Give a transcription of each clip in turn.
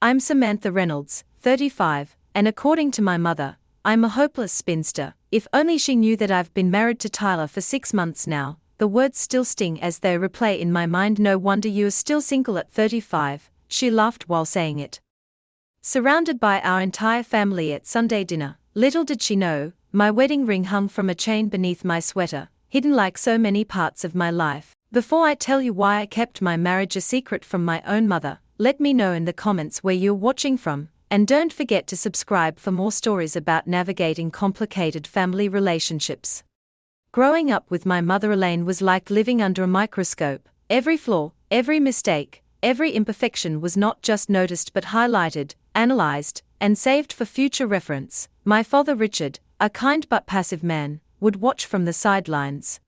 I'm Samantha Reynolds, 35, and according to my mother, I'm a hopeless spinster. If only she knew that I've been married to Tyler for 6 months now. The words still sting as they replay in my mind. No wonder you're still single at 35, she laughed while saying it. Surrounded by our entire family at Sunday dinner, little did she know, my wedding ring hung from a chain beneath my sweater, hidden like so many parts of my life. Before I tell you why I kept my marriage a secret from my own mother, let me know in the comments where you're watching from, and don't forget to subscribe for more stories about navigating complicated family relationships. Growing up with my mother Elaine was like living under a microscope. Every flaw, every mistake, every imperfection was not just noticed but highlighted, analyzed, and saved for future reference. My father Richard, a kind but passive man, would watch from the sidelines,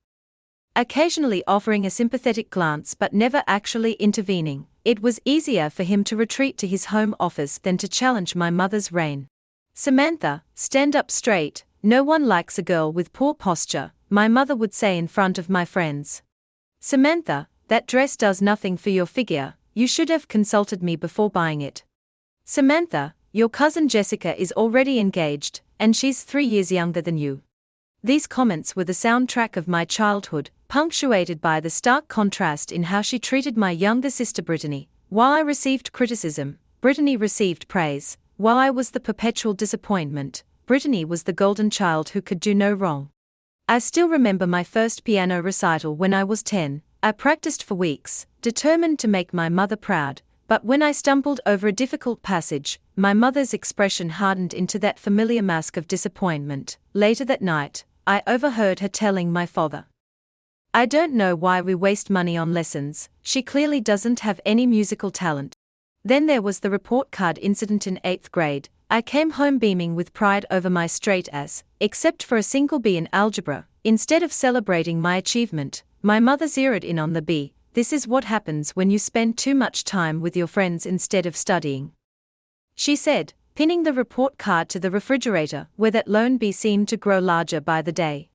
occasionally offering a sympathetic glance but never actually intervening. It was easier for him to retreat to his home office than to challenge my mother's reign. "Samantha, stand up straight, no one likes a girl with poor posture," my mother would say in front of my friends. "Samantha, that dress does nothing for your figure, you should have consulted me before buying it. Samantha, your cousin Jessica is already engaged, and she's 3 years younger than you." These comments were the soundtrack of my childhood, punctuated by the stark contrast in how she treated my younger sister Brittany. While I received criticism, Brittany received praise. While I was the perpetual disappointment, Brittany was the golden child who could do no wrong. I still remember my first piano recital when I was 10. I practiced for weeks, determined to make my mother proud, but when I stumbled over a difficult passage, my mother's expression hardened into that familiar mask of disappointment. Later that night, I overheard her telling my father, "I don't know why we waste money on lessons, she clearly doesn't have any musical talent." Then there was the report card incident in 8th grade. I came home beaming with pride over my straight A's, except for a single B in algebra. Instead of celebrating my achievement, my mother zeroed in on the B. "This is what happens when you spend too much time with your friends instead of studying," she said, pinning the report card to the refrigerator, where that lone B seemed to grow larger by the day.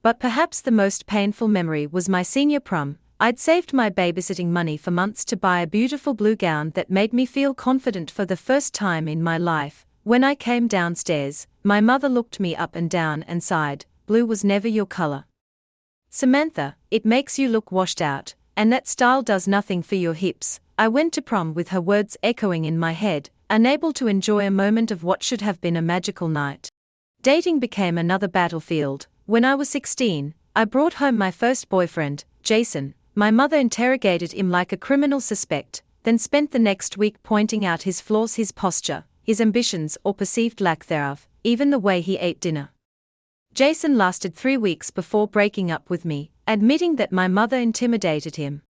But perhaps the most painful memory was my senior prom. I'd saved my babysitting money for months to buy a beautiful blue gown that made me feel confident for the first time in my life. When I came downstairs, my mother looked me up and down and sighed, "Blue was never your color. Samantha, it makes you look washed out, and that style does nothing for your hips." I went to prom with her words echoing in my head, unable to enjoy a moment of what should have been a magical night. Dating became another battlefield. When I was 16, I brought home my first boyfriend, Jason. My mother interrogated him like a criminal suspect, then spent the next week pointing out his flaws, his posture, his ambitions or perceived lack thereof, even the way he ate dinner. Jason lasted 3 weeks before breaking up with me, admitting that my mother intimidated him.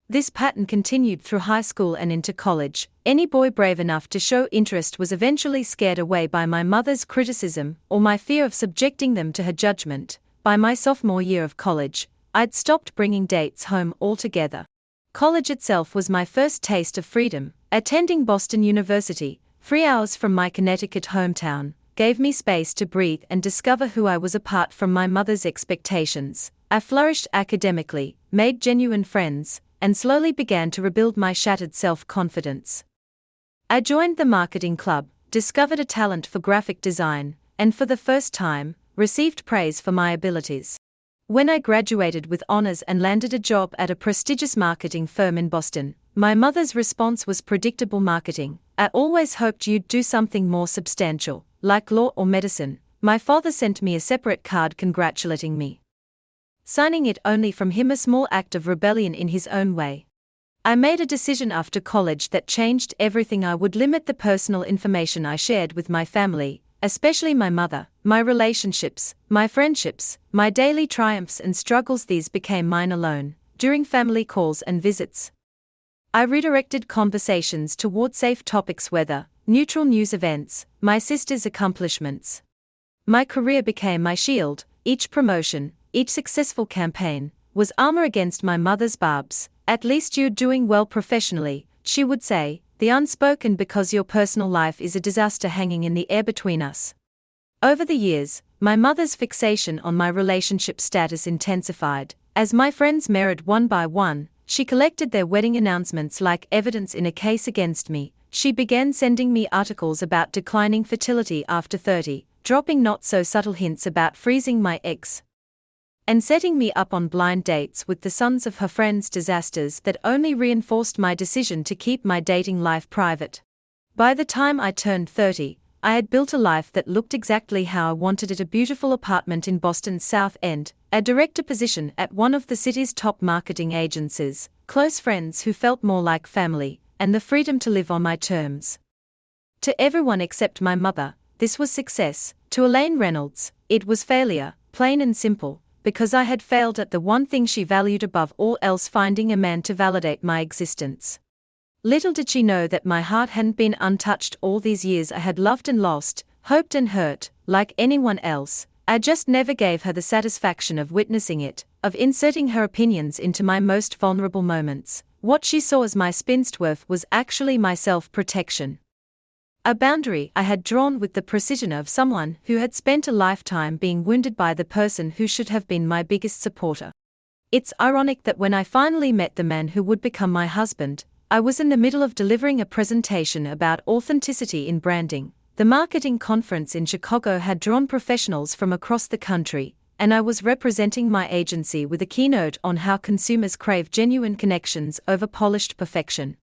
This pattern continued through high school and into college. Any boy brave enough to show interest was eventually scared away by my mother's criticism or my fear of subjecting them to her judgment. By my sophomore year of college, I'd stopped bringing dates home altogether. College itself was my first taste of freedom. Attending Boston University, 3 hours from my Connecticut hometown, gave me space to breathe and discover who I was apart from my mother's expectations. I flourished academically, made genuine friends, and slowly began to rebuild my shattered self-confidence. I joined the marketing club, discovered a talent for graphic design, and for the first time, received praise for my abilities. When I graduated with honors and landed a job at a prestigious marketing firm in Boston, my mother's response was predictable: "Marketing? I always hoped you'd do something more substantial, like law or medicine." My father sent me a separate card congratulating me, signing it only from him, a small act of rebellion in his own way. I made a decision after college that changed everything. I would limit the personal information I shared with my family, especially my mother. My relationships, my friendships, my daily triumphs and struggles, these became mine alone. During family calls and visits, I redirected conversations toward safe topics: weather, neutral news, events, my sister's accomplishments. My career became my shield. Each promotion, each successful campaign, was armor against my mother's barbs. "At least you're doing well professionally," she would say, "the unspoken because your personal life is a disaster hanging in the air between us." Over the years, my mother's fixation on my relationship status intensified. As my friends married one by one, she collected their wedding announcements like evidence in a case against me, she began sending me articles about declining fertility after 30, dropping not so subtle hints about freezing my eggs, and setting me up on blind dates with the sons of her friends' disasters that only reinforced my decision to keep my dating life private. By the time I turned 30, I had built a life that looked exactly how I wanted it: a beautiful apartment in Boston's South End, a director position at one of the city's top marketing agencies, close friends who felt more like family, and the freedom to live on my terms. To everyone except my mother, this was success. To Elaine Reynolds, it was failure, plain and simple, because I had failed at the one thing she valued above all else: finding a man to validate my existence. Little did she know that my heart hadn't been untouched all these years. I had loved and lost, hoped and hurt, like anyone else. I just never gave her the satisfaction of witnessing it, of inserting her opinions into my most vulnerable moments. What she saw as my spinster worth was actually my self-protection. A boundary I had drawn with the precision of someone who had spent a lifetime being wounded by the person who should have been my biggest supporter. It's ironic that when I finally met the man who would become my husband, I was in the middle of delivering a presentation about authenticity in branding. The marketing conference in Chicago had drawn professionals from across the country, and I was representing my agency with a keynote on how consumers crave genuine connections over polished perfection.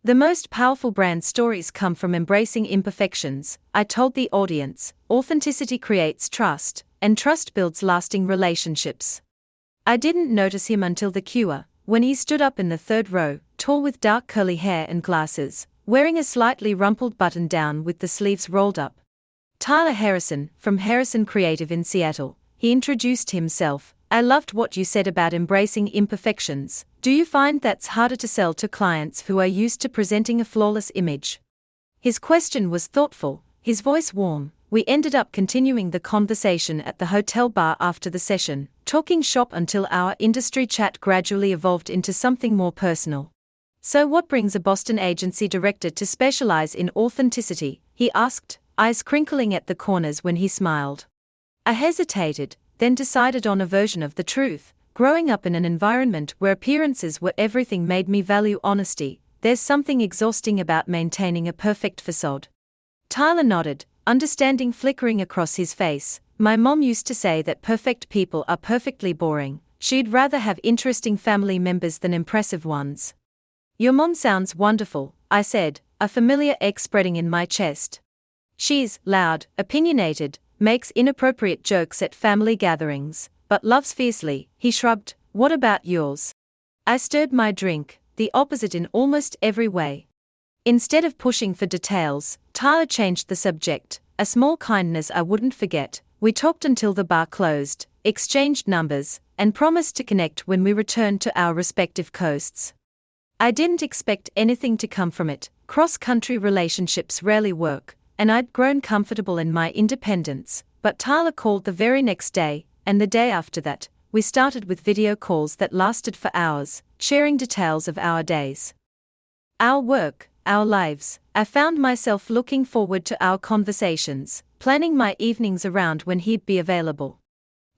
The most powerful brand stories come from embracing imperfections, I told the audience. Authenticity creates trust, and trust builds lasting relationships. I didn't notice him until the cue, when he stood up in the third row, tall with dark curly hair and glasses, wearing a slightly rumpled button-down with the sleeves rolled up. Tyler Harrison, from Harrison Creative in Seattle, he introduced himself. I loved what you said about embracing imperfections. Do you find that's harder to sell to clients who are used to presenting a flawless image? His question was thoughtful, his voice warm. We ended up continuing the conversation at the hotel bar after the session, talking shop until our industry chat gradually evolved into something more personal. So what brings a Boston agency director to specialize in authenticity? He asked, eyes crinkling at the corners when he smiled. I hesitated, then decided on a version of the truth. Growing up in an environment where appearances were everything made me value honesty. There's something exhausting about maintaining a perfect facade. Tyler nodded, understanding flickering across his face. My mom used to say that perfect people are perfectly boring. She'd rather have interesting family members than impressive ones. Your mom sounds wonderful, I said, a familiar ache spreading in my chest. She's loud, opinionated, makes inappropriate jokes at family gatherings, but loves fiercely. He shrugged. What about yours? I stirred my drink, the opposite in almost every way. Instead of pushing for details, Tyler changed the subject. A small kindness I wouldn't forget. We talked until the bar closed, exchanged numbers, and promised to connect when we returned to our respective coasts. I didn't expect anything to come from it. Cross-country relationships rarely work, and I'd grown comfortable in my independence. But Tyler called the very next day, and the day after that. We started with video calls that lasted for hours, sharing details of our days, our work, our lives. I found myself looking forward to our conversations, planning my evenings around when he'd be available.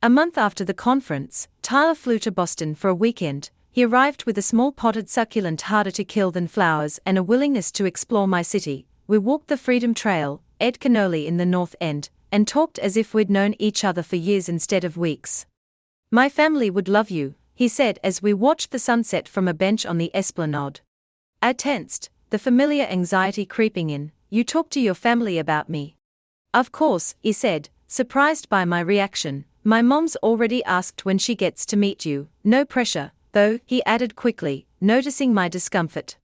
A month after the conference, Tyler flew to Boston for a weekend. He arrived with a small potted succulent harder to kill than flowers and a willingness to explore my city. We walked the Freedom Trail, ate cannoli in the North End, and talked as if we'd known each other for years instead of weeks. My family would love you, he said as we watched the sunset from a bench on the Esplanade. I tensed, the familiar anxiety creeping in. You talk to your family about me? Of course, he said, surprised by my reaction. My mom's already asked when she gets to meet you. No pressure, though, he added quickly, noticing my discomfort.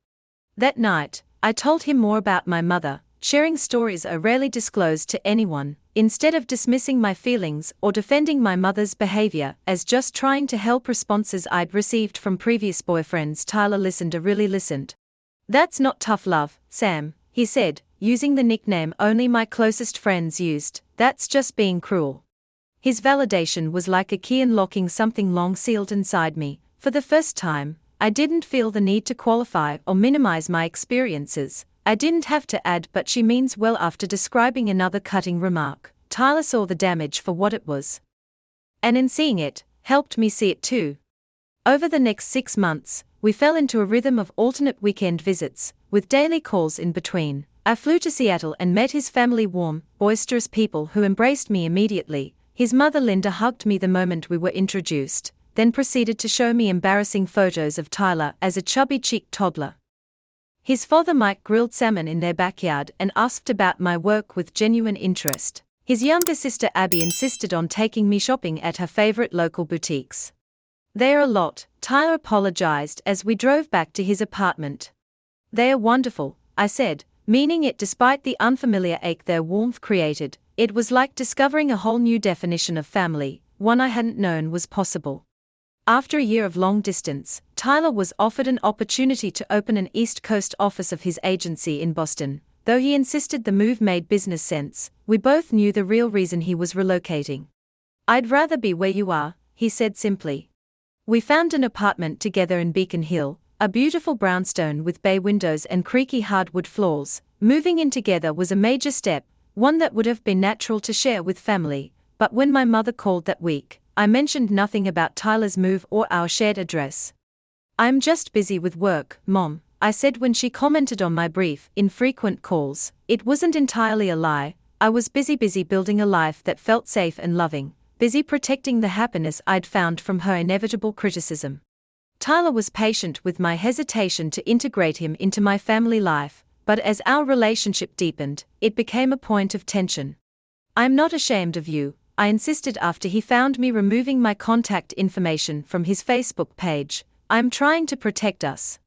That night, I told him more about my mother, sharing stories I rarely disclosed to anyone. Instead of dismissing my feelings or defending my mother's behavior as just trying to help responses I'd received from previous boyfriends, Tyler really listened. That's not tough love, Sam, he said, using the nickname only my closest friends used. That's just being cruel. His validation was like a key unlocking something long sealed inside me. For the first time, I didn't feel the need to qualify or minimize my experiences. I didn't have to add "but she means well" after describing another cutting remark. Tyler saw the damage for what it was. And in seeing it, helped me see it too. Over the next 6 months, we fell into a rhythm of alternate weekend visits, with daily calls in between. I flew to Seattle and met his family, warm, boisterous people who embraced me immediately. His mother Linda hugged me the moment we were introduced, then proceeded to show me embarrassing photos of Tyler as a chubby-cheeked toddler. His father Mike grilled salmon in their backyard and asked about my work with genuine interest. His younger sister Abby insisted on taking me shopping at her favorite local boutiques. "They're a lot," Tyler apologized as we drove back to his apartment. "They are wonderful," I said, meaning it despite the unfamiliar ache their warmth created. It was like discovering a whole new definition of family, one I hadn't known was possible. After a year of long distance, Tyler was offered an opportunity to open an East Coast office of his agency in Boston. Though he insisted the move made business sense, we both knew the real reason he was relocating. "I'd rather be where you are," he said simply. We found an apartment together in Beacon Hill, a beautiful brownstone with bay windows and creaky hardwood floors. Moving in together was a major step, one that would have been natural to share with family, but when my mother called that week, I mentioned nothing about Tyler's move or our shared address. "I'm just busy with work, Mom," I said when she commented on my brief, infrequent calls. It wasn't entirely a lie. I was busy building a life that felt safe and loving, busy protecting the happiness I'd found from her inevitable criticism. Tyler was patient with my hesitation to integrate him into my family life, but as our relationship deepened, it became a point of tension. "I'm not ashamed of you," I insisted after he found me removing my contact information from his Facebook page. "I'm trying to protect us."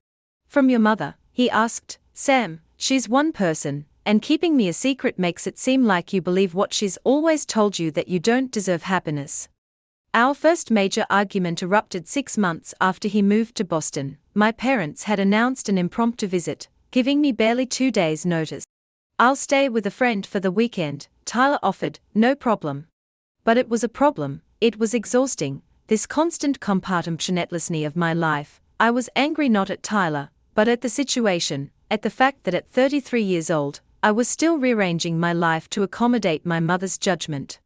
"From your mother?" he asked. "Sam, she's one person, and keeping me a secret makes it seem like you believe what she's always told you, that you don't deserve happiness." Our first major argument erupted 6 months after he moved to Boston. My parents had announced an impromptu visit, giving me barely 2 days' notice. "I'll stay with a friend for the weekend," Tyler offered. "No problem." But it was a problem. It was exhausting, this constant compartmentalities of my life. I was angry not at Tyler, but at the situation, at the fact that at 33 years old, I was still rearranging my life to accommodate my mother's judgment.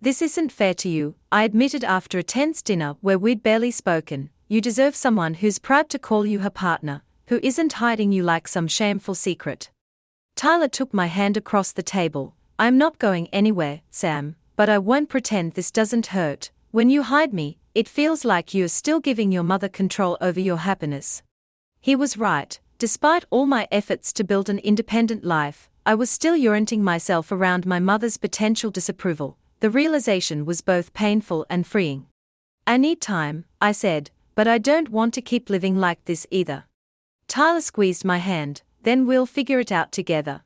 "This isn't fair to you," I admitted after a tense dinner where we'd barely spoken. "You deserve someone who's proud to call you her partner, who isn't hiding you like some shameful secret." Tyler took my hand across the table. "I'm not going anywhere, Sam, but I won't pretend this doesn't hurt. When you hide me, it feels like you're still giving your mother control over your happiness." He was right. Despite all my efforts to build an independent life, I was still orienting myself around my mother's potential disapproval. The realization was both painful and freeing. "I need time," I said, "but I don't want to keep living like this either." Tyler squeezed my hand. "Then we'll figure it out together."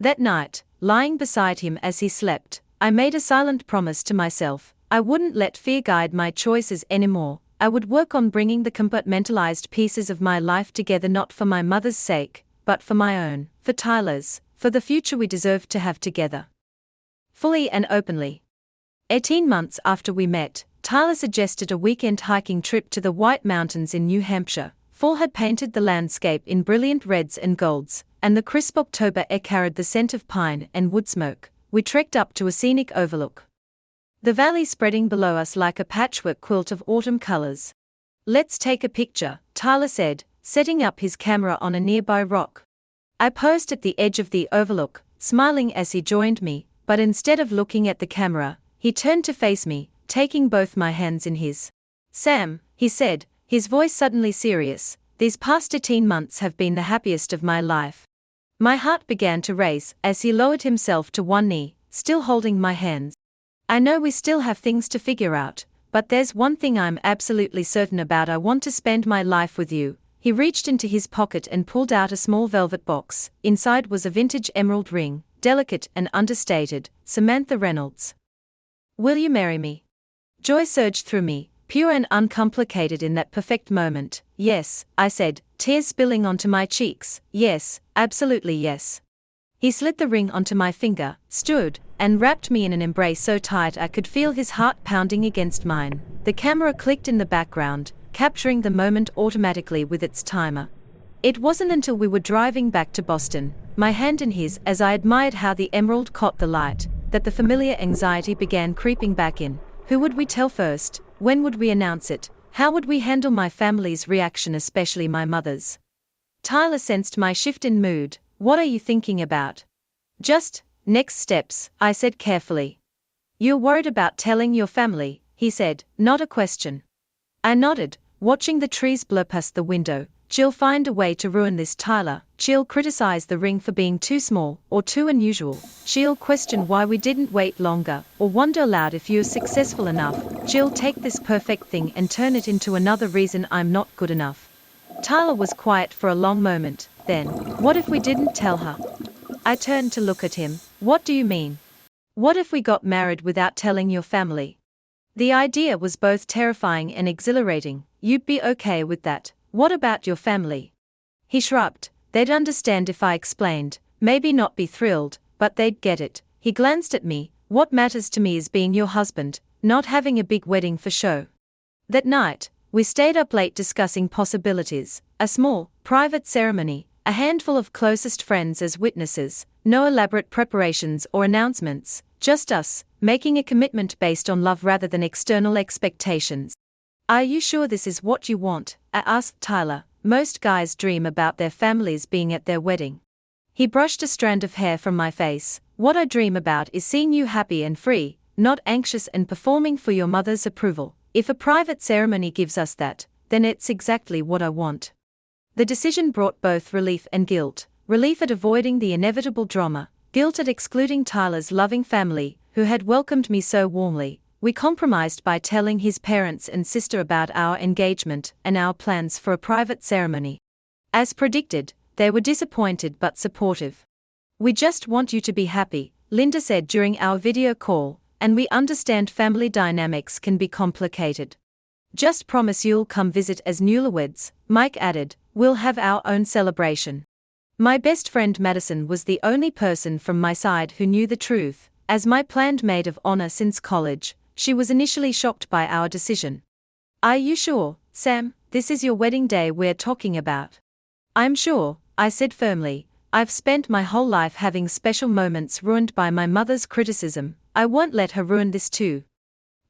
That night, lying beside him as he slept, I made a silent promise to myself. I wouldn't let fear guide my choices anymore. I would work on bringing the compartmentalized pieces of my life together, not for my mother's sake, but for my own, for Tyler's, for the future we deserved to have together. Fully and openly. 18 months after we met, Tyler suggested a weekend hiking trip to the White Mountains in New Hampshire. Fall had painted the landscape in brilliant reds and golds, and the crisp October air carried the scent of pine and wood smoke. We trekked up to a scenic overlook, the valley spreading below us like a patchwork quilt of autumn colors. "Let's take a picture," Tyler said, setting up his camera on a nearby rock. I posed at the edge of the overlook, smiling as he joined me, but instead of looking at the camera, he turned to face me, taking both my hands in his. "Sam," he said, his voice suddenly serious, "these past 18 months have been the happiest of my life." My heart began to race as he lowered himself to one knee, still holding my hands. "I know we still have things to figure out, but there's one thing I'm absolutely certain about. I want to spend my life with you." He reached into his pocket and pulled out a small velvet box. Inside was a vintage emerald ring, delicate and understated. "Samantha Reynolds. Will you marry me?" Joy surged through me, pure and uncomplicated in that perfect moment. "Yes," I said, tears spilling onto my cheeks. "Yes, absolutely yes." He slid the ring onto my finger, stood, and wrapped me in an embrace so tight I could feel his heart pounding against mine. The camera clicked in the background, capturing the moment automatically with its timer. It wasn't until we were driving back to Boston, my hand in his as I admired how the emerald caught the light, that the familiar anxiety began creeping back in. Who would we tell first? When would we announce it? How would we handle my family's reaction, especially my mother's? Tyler sensed my shift in mood. What are you thinking about? Just next steps, I said carefully. You're worried about telling your family, he said, not a question. I nodded, watching the trees blur past the window. She'll find a way to ruin this, Tyler. She'll criticize the ring for being too small or too unusual. She'll question why we didn't wait longer, or wonder aloud if you're successful enough. She'll take this perfect thing and turn it into another reason I'm not good enough. Tyler was quiet for a long moment. Then, what if we didn't tell her? I turned to look at him. What do you mean? What if we got married without telling your family? The idea was both terrifying and exhilarating. You'd be okay with that? What about your family? He shrugged. They'd understand if I explained, maybe not be thrilled, but they'd get it. He glanced at me. What matters to me is being your husband, not having a big wedding for show. That night, we stayed up late discussing possibilities. A small, private ceremony, a handful of closest friends as witnesses, no elaborate preparations or announcements, just us, making a commitment based on love rather than external expectations. Are you sure this is what you want? I asked Tyler. Most guys dream about their families being at their wedding. He brushed a strand of hair from my face. What I dream about is seeing you happy and free, not anxious and performing for your mother's approval. If a private ceremony gives us that, then it's exactly what I want. The decision brought both relief and guilt. Relief at avoiding the inevitable drama, guilt at excluding Tyler's loving family, who had welcomed me so warmly. We compromised by telling his parents and sister about our engagement and our plans for a private ceremony. As predicted, they were disappointed but supportive. We just want you to be happy, Linda said during our video call, and we understand family dynamics can be complicated. Just promise you'll come visit as newlyweds, Mike added. We'll have our own celebration. My best friend Madison was the only person from my side who knew the truth. As my planned maid of honor since college, she was initially shocked by our decision. Are you sure, Sam, this is your wedding day we're talking about? I'm sure, I said firmly. I've spent my whole life having special moments ruined by my mother's criticism. I won't let her ruin this too.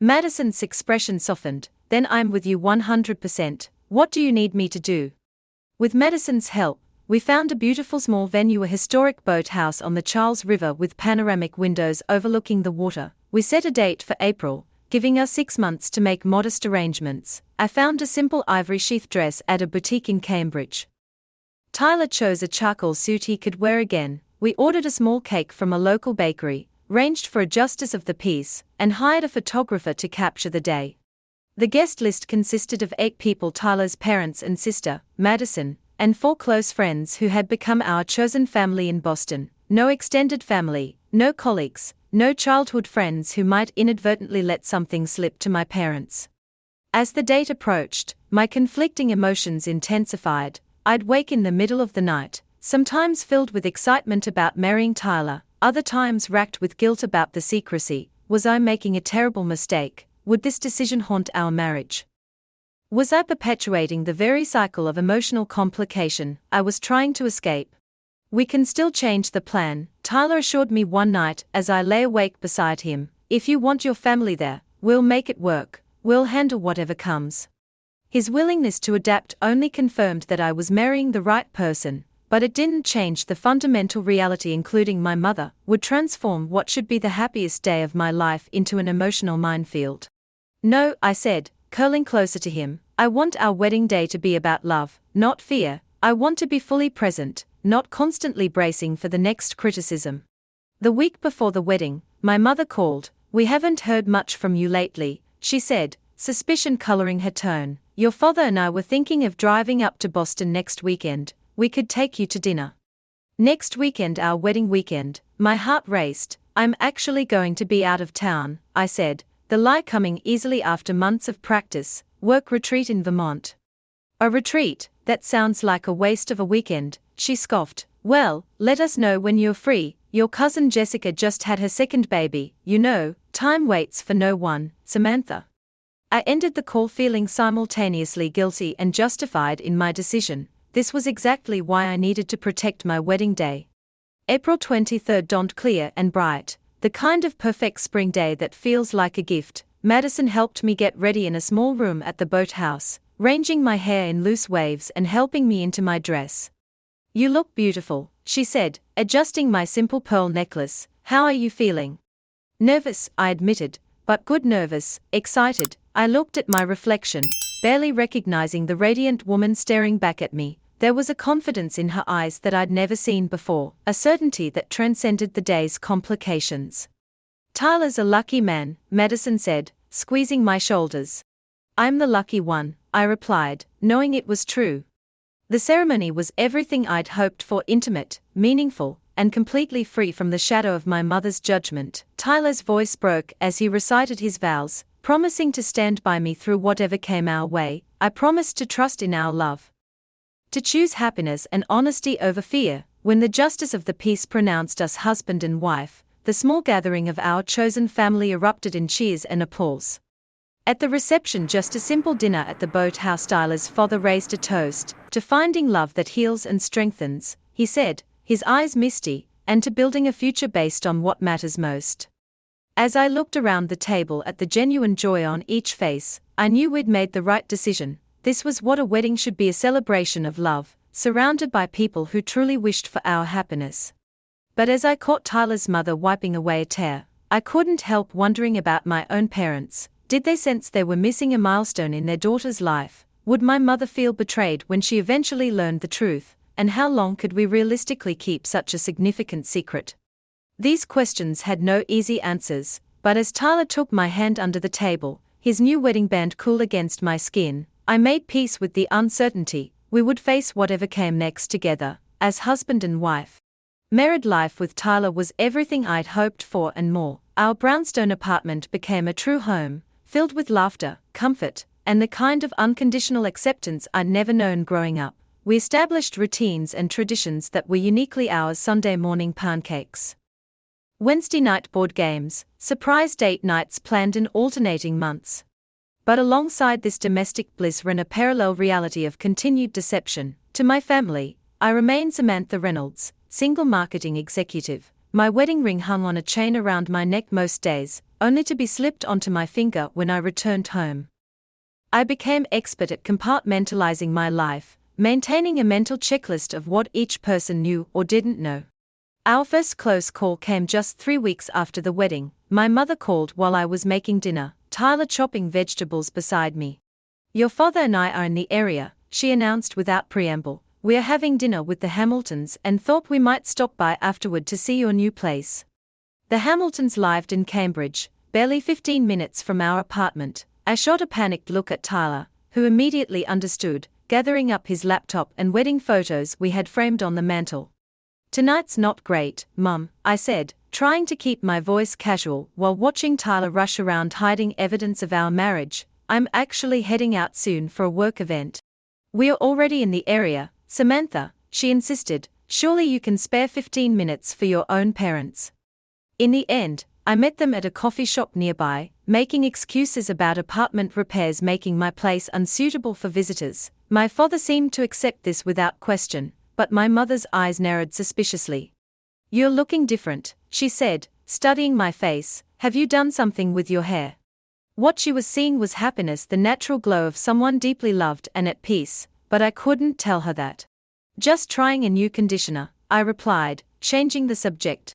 Madison's expression softened. Then I'm with you 100%. What do you need me to do? With Madison's help, we found a beautiful small venue, a historic boathouse on the Charles River with panoramic windows overlooking the water. We set a date for April, giving us 6 months to make modest arrangements. I found a simple ivory sheath dress at a boutique in Cambridge. Tyler chose a charcoal suit he could wear again. We ordered a small cake from a local bakery, arranged for a justice of the peace, and hired a photographer to capture the day. The guest list consisted of 8 people: Tyler's parents and sister, Madison, and 4 close friends who had become our chosen family in Boston. No extended family, no colleagues, no childhood friends who might inadvertently let something slip to my parents. As the date approached, my conflicting emotions intensified. I'd wake in the middle of the night, sometimes filled with excitement about marrying Tyler, other times racked with guilt about the secrecy. Was I making a terrible mistake? Would this decision haunt our marriage? Was I perpetuating the very cycle of emotional complication I was trying to escape? We can still change the plan, Tyler assured me one night as I lay awake beside him. If you want your family there, we'll make it work. We'll handle whatever comes. His willingness to adapt only confirmed that I was marrying the right person, but it didn't change the fundamental reality: including my mother would transform what should be the happiest day of my life into an emotional minefield. No, I said, curling closer to him, I want our wedding day to be about love, not fear. I want to be fully present, not constantly bracing for the next criticism. The week before the wedding, my mother called. We haven't heard much from you lately, she said, suspicion coloring her tone. Your father and I were thinking of driving up to Boston next weekend. We could take you to dinner. Next weekend, our wedding weekend. My heart raced. I'm actually going to be out of town, I said, the lie coming easily after months of practice. Work retreat in Vermont. A retreat? That sounds like a waste of a weekend, she scoffed. Well, let us know when you're free. Your cousin Jessica just had her second baby. You know, time waits for no one, Samantha. I ended the call feeling simultaneously guilty and justified in my decision. This was exactly why I needed to protect my wedding day. April 23rd dawned clear and bright, the kind of perfect spring day that feels like a gift. Madison helped me get ready in a small room at the boathouse, arranging my hair in loose waves and helping me into my dress. "You look beautiful," she said, adjusting my simple pearl necklace. "How are you feeling?" "Nervous," I admitted, "but good nervous, excited." I looked at my reflection, barely recognizing the radiant woman staring back at me. There was a confidence in her eyes that I'd never seen before, a certainty that transcended the day's complications. "Tyler's a lucky man," Madison said, squeezing my shoulders. "I'm the lucky one," I replied, knowing it was true. The ceremony was everything I'd hoped for: intimate, meaningful, and completely free from the shadow of my mother's judgment. Tyler's voice broke as he recited his vows, promising to stand by me through whatever came our way. I promised to trust in our love, to choose happiness and honesty over fear. When the justice of the peace pronounced us husband and wife, the small gathering of our chosen family erupted in cheers and applause. At the reception, just a simple dinner at the boathouse, Tyler's father raised a toast to finding love that heals and strengthens, he said, his eyes misty, and to building a future based on what matters most. As I looked around the table at the genuine joy on each face, I knew we'd made the right decision. This was what a wedding should be: a celebration of love, surrounded by people who truly wished for our happiness. But as I caught Tyler's mother wiping away a tear, I couldn't help wondering about my own parents. Did they sense they were missing a milestone in their daughter's life? Would my mother feel betrayed when she eventually learned the truth? And how long could we realistically keep such a significant secret? These questions had no easy answers, but as Tyler took my hand under the table, his new wedding band cool against my skin, I made peace with the uncertainty. We would face whatever came next together, as husband and wife. Married life with Tyler was everything I'd hoped for and more. Our brownstone apartment became a true home, filled with laughter, comfort, and the kind of unconditional acceptance I'd never known growing up. We established routines and traditions that were uniquely ours: Sunday morning pancakes, Wednesday night board games, surprise date nights planned in alternating months. But alongside this domestic bliss ran a parallel reality of continued deception. To my family, I remained Samantha Reynolds, single marketing executive. My wedding ring hung on a chain around my neck most days, only to be slipped onto my finger when I returned home. I became expert at compartmentalizing my life, maintaining a mental checklist of what each person knew or didn't know. Our first close call came just 3 weeks after the wedding. My mother called while I was making dinner, Tyler chopping vegetables beside me. "Your father and I are in the area," she announced without preamble. "We are having dinner with the Hamiltons and thought we might stop by afterward to see your new place." The Hamiltons lived in Cambridge, barely 15 minutes from our apartment. I shot a panicked look at Tyler, who immediately understood, gathering up his laptop and wedding photos we had framed on the mantel. "Tonight's not great, Mum," I said, trying to keep my voice casual while watching Tyler rush around hiding evidence of our marriage. "I'm actually heading out soon for a work event." "We're already in the area, Samantha," she insisted. "Surely you can spare 15 minutes for your own parents." In the end, I met them at a coffee shop nearby, making excuses about apartment repairs making my place unsuitable for visitors. My father seemed to accept this without question, but my mother's eyes narrowed suspiciously. "You're looking different," she said, studying my face. "Have you done something with your hair?" What she was seeing was happiness, the natural glow of someone deeply loved and at peace, but I couldn't tell her that. "Just trying a new conditioner," I replied, changing the subject.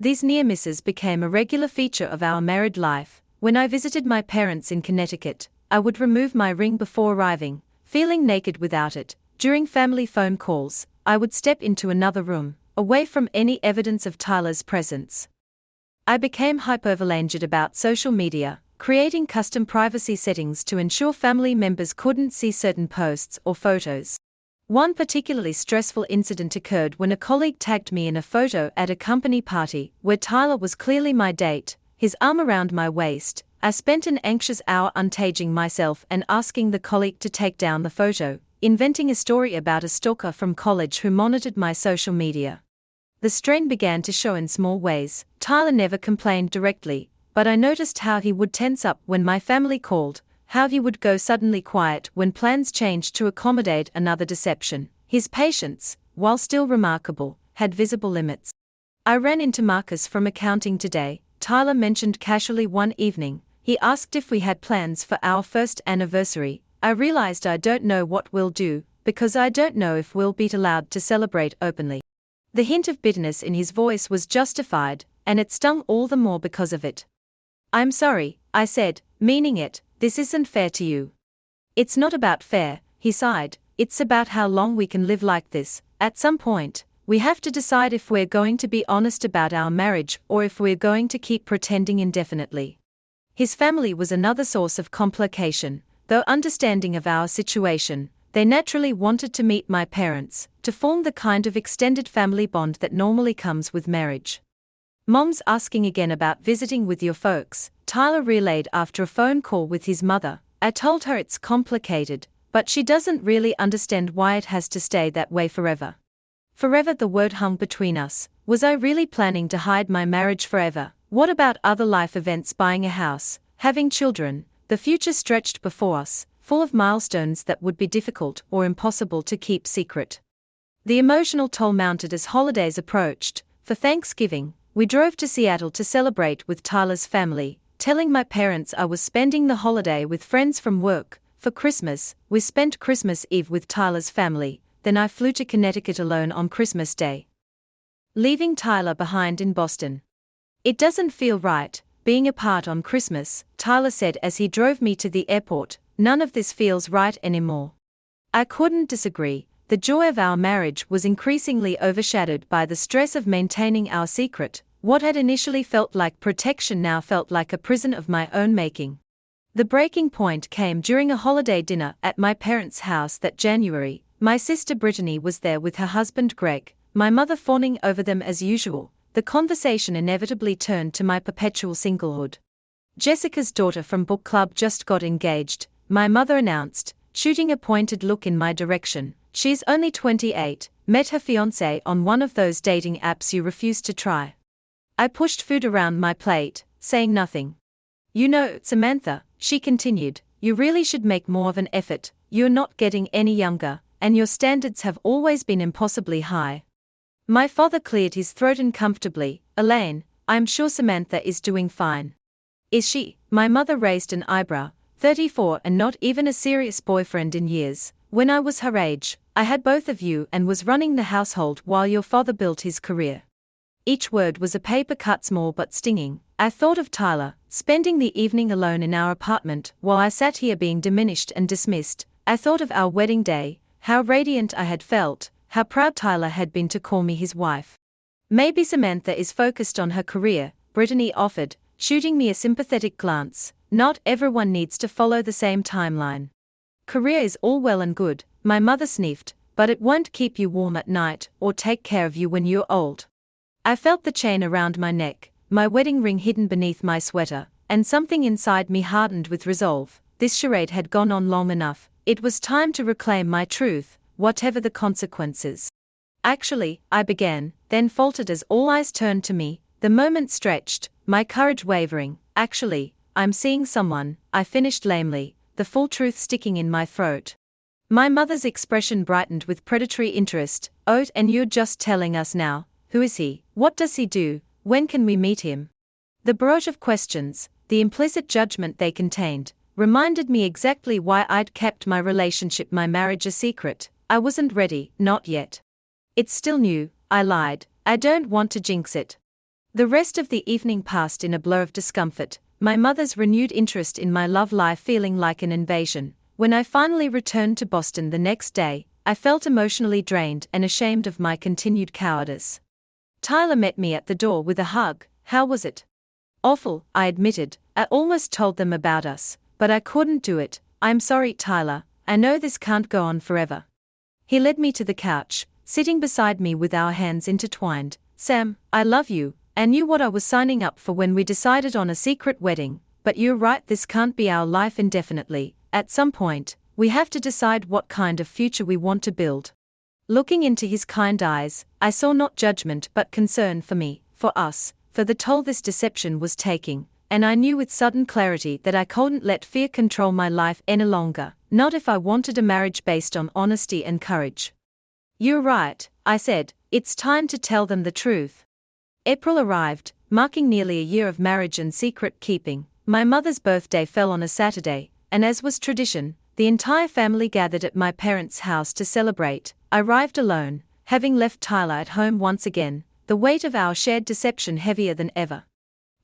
These near misses became a regular feature of our married life. When I visited my parents in Connecticut, I would remove my ring before arriving, feeling naked without it. During family phone calls, I would step into another room, away from any evidence of Tyler's presence. I became hypervigilant about social media, creating custom privacy settings to ensure family members couldn't see certain posts or photos. One particularly stressful incident occurred when a colleague tagged me in a photo at a company party where Tyler was clearly my date, his arm around my waist. I spent an anxious hour untaging myself and asking the colleague to take down the photo, inventing a story about a stalker from college who monitored my social media. The strain began to show in small ways. Tyler never complained directly, but I noticed how he would tense up when my family called, how he would go suddenly quiet when plans changed to accommodate another deception. His patience, while still remarkable, had visible limits. "I ran into Marcus from accounting today," Tyler mentioned casually one evening, He asked if we had plans for our first anniversary. I realized I don't know what we'll do, because I don't know if we'll be allowed to celebrate openly. The hint of bitterness in his voice was justified, and it stung all the more because of it. I'm sorry, I said, meaning it, this isn't fair to you. It's not about fair, he sighed, it's about how long we can live like this. At some point, we have to decide if we're going to be honest about our marriage or if we're going to keep pretending indefinitely. His family was another source of complication, though understanding of our situation. They naturally wanted to meet my parents, to form the kind of extended family bond that normally comes with marriage. Mom's asking again about visiting with your folks, Tyler relayed after a phone call with his mother. I told her it's complicated, but she doesn't really understand why it has to stay that way forever. Forever, the word hung between us. Was I really planning to hide my marriage forever? What about other life events, buying a house, having children? The future stretched before us, full of milestones that would be difficult or impossible to keep secret. The emotional toll mounted as holidays approached. For Thanksgiving, we drove to Seattle to celebrate with Tyler's family, telling my parents I was spending the holiday with friends from work. For Christmas, we spent Christmas Eve with Tyler's family, then I flew to Connecticut alone on Christmas Day, leaving Tyler behind in Boston. It doesn't feel right, being apart on Christmas, Tyler said as he drove me to the airport. None of this feels right anymore. I couldn't disagree. The joy of our marriage was increasingly overshadowed by the stress of maintaining our secret. What had initially felt like protection now felt like a prison of my own making. The breaking point came during a holiday dinner at my parents' house that January. My sister Brittany was there with her husband Greg, my mother fawning over them as usual. The conversation inevitably turned to my perpetual singlehood. Jessica's daughter from book club just got engaged, my mother announced, shooting a pointed look in my direction. She's only 28, met her fiancé on one of those dating apps you refuse to try. I pushed food around my plate, saying nothing. You know, Samantha, she continued, you really should make more of an effort. You're not getting any younger, and your standards have always been impossibly high. My father cleared his throat uncomfortably. Elaine, I'm sure Samantha is doing fine. Is she? My mother raised an eyebrow. 34 and not even a serious boyfriend in years. When I was her age, I had both of you and was running the household while your father built his career. Each word was a paper cut, small but stinging. I thought of Tyler, spending the evening alone in our apartment while I sat here being diminished and dismissed. I thought of our wedding day, how radiant I had felt, how proud Tyler had been to call me his wife. Maybe Samantha is focused on her career, Brittany offered, shooting me a sympathetic glance. Not everyone needs to follow the same timeline. Career is all well and good, my mother sniffed, but it won't keep you warm at night or take care of you when you're old. I felt the chain around my neck, my wedding ring hidden beneath my sweater, and something inside me hardened with resolve. This charade had gone on long enough. It was time to reclaim my truth, whatever the consequences. Actually, I began, then faltered as all eyes turned to me. The moment stretched, my courage wavering. Actually, I'm seeing someone, I finished lamely, the full truth sticking in my throat. My mother's expression brightened with predatory interest. Oh, and you're just telling us now? Who is he? What does he do? When can we meet him? The barrage of questions, the implicit judgment they contained, reminded me exactly why I'd kept my relationship, my marriage, a secret. I wasn't ready, not yet. It's still new, I lied. I don't want to jinx it. The rest of the evening passed in a blur of discomfort, my mother's renewed interest in my love life feeling like an invasion. When I finally returned to Boston the next day, I felt emotionally drained and ashamed of my continued cowardice. Tyler met me at the door with a hug. How was it? Awful, I admitted. I almost told them about us, but I couldn't do it. I'm sorry, Tyler. I know this can't go on forever. He led me to the couch, sitting beside me with our hands intertwined. Sam, I love you. I knew what I was signing up for when we decided on a secret wedding, but you're right, this can't be our life indefinitely. At some point, we have to decide what kind of future we want to build. Looking into his kind eyes, I saw not judgment but concern for me, for us, for the toll this deception was taking, and I knew with sudden clarity that I couldn't let fear control my life any longer, not if I wanted a marriage based on honesty and courage. You're right, I said, it's time to tell them the truth. April arrived, marking nearly a year of marriage and secret keeping. My mother's birthday fell on a Saturday, and as was tradition, the entire family gathered at my parents' house to celebrate. I arrived alone, having left Tyler at home once again, the weight of our shared deception heavier than ever.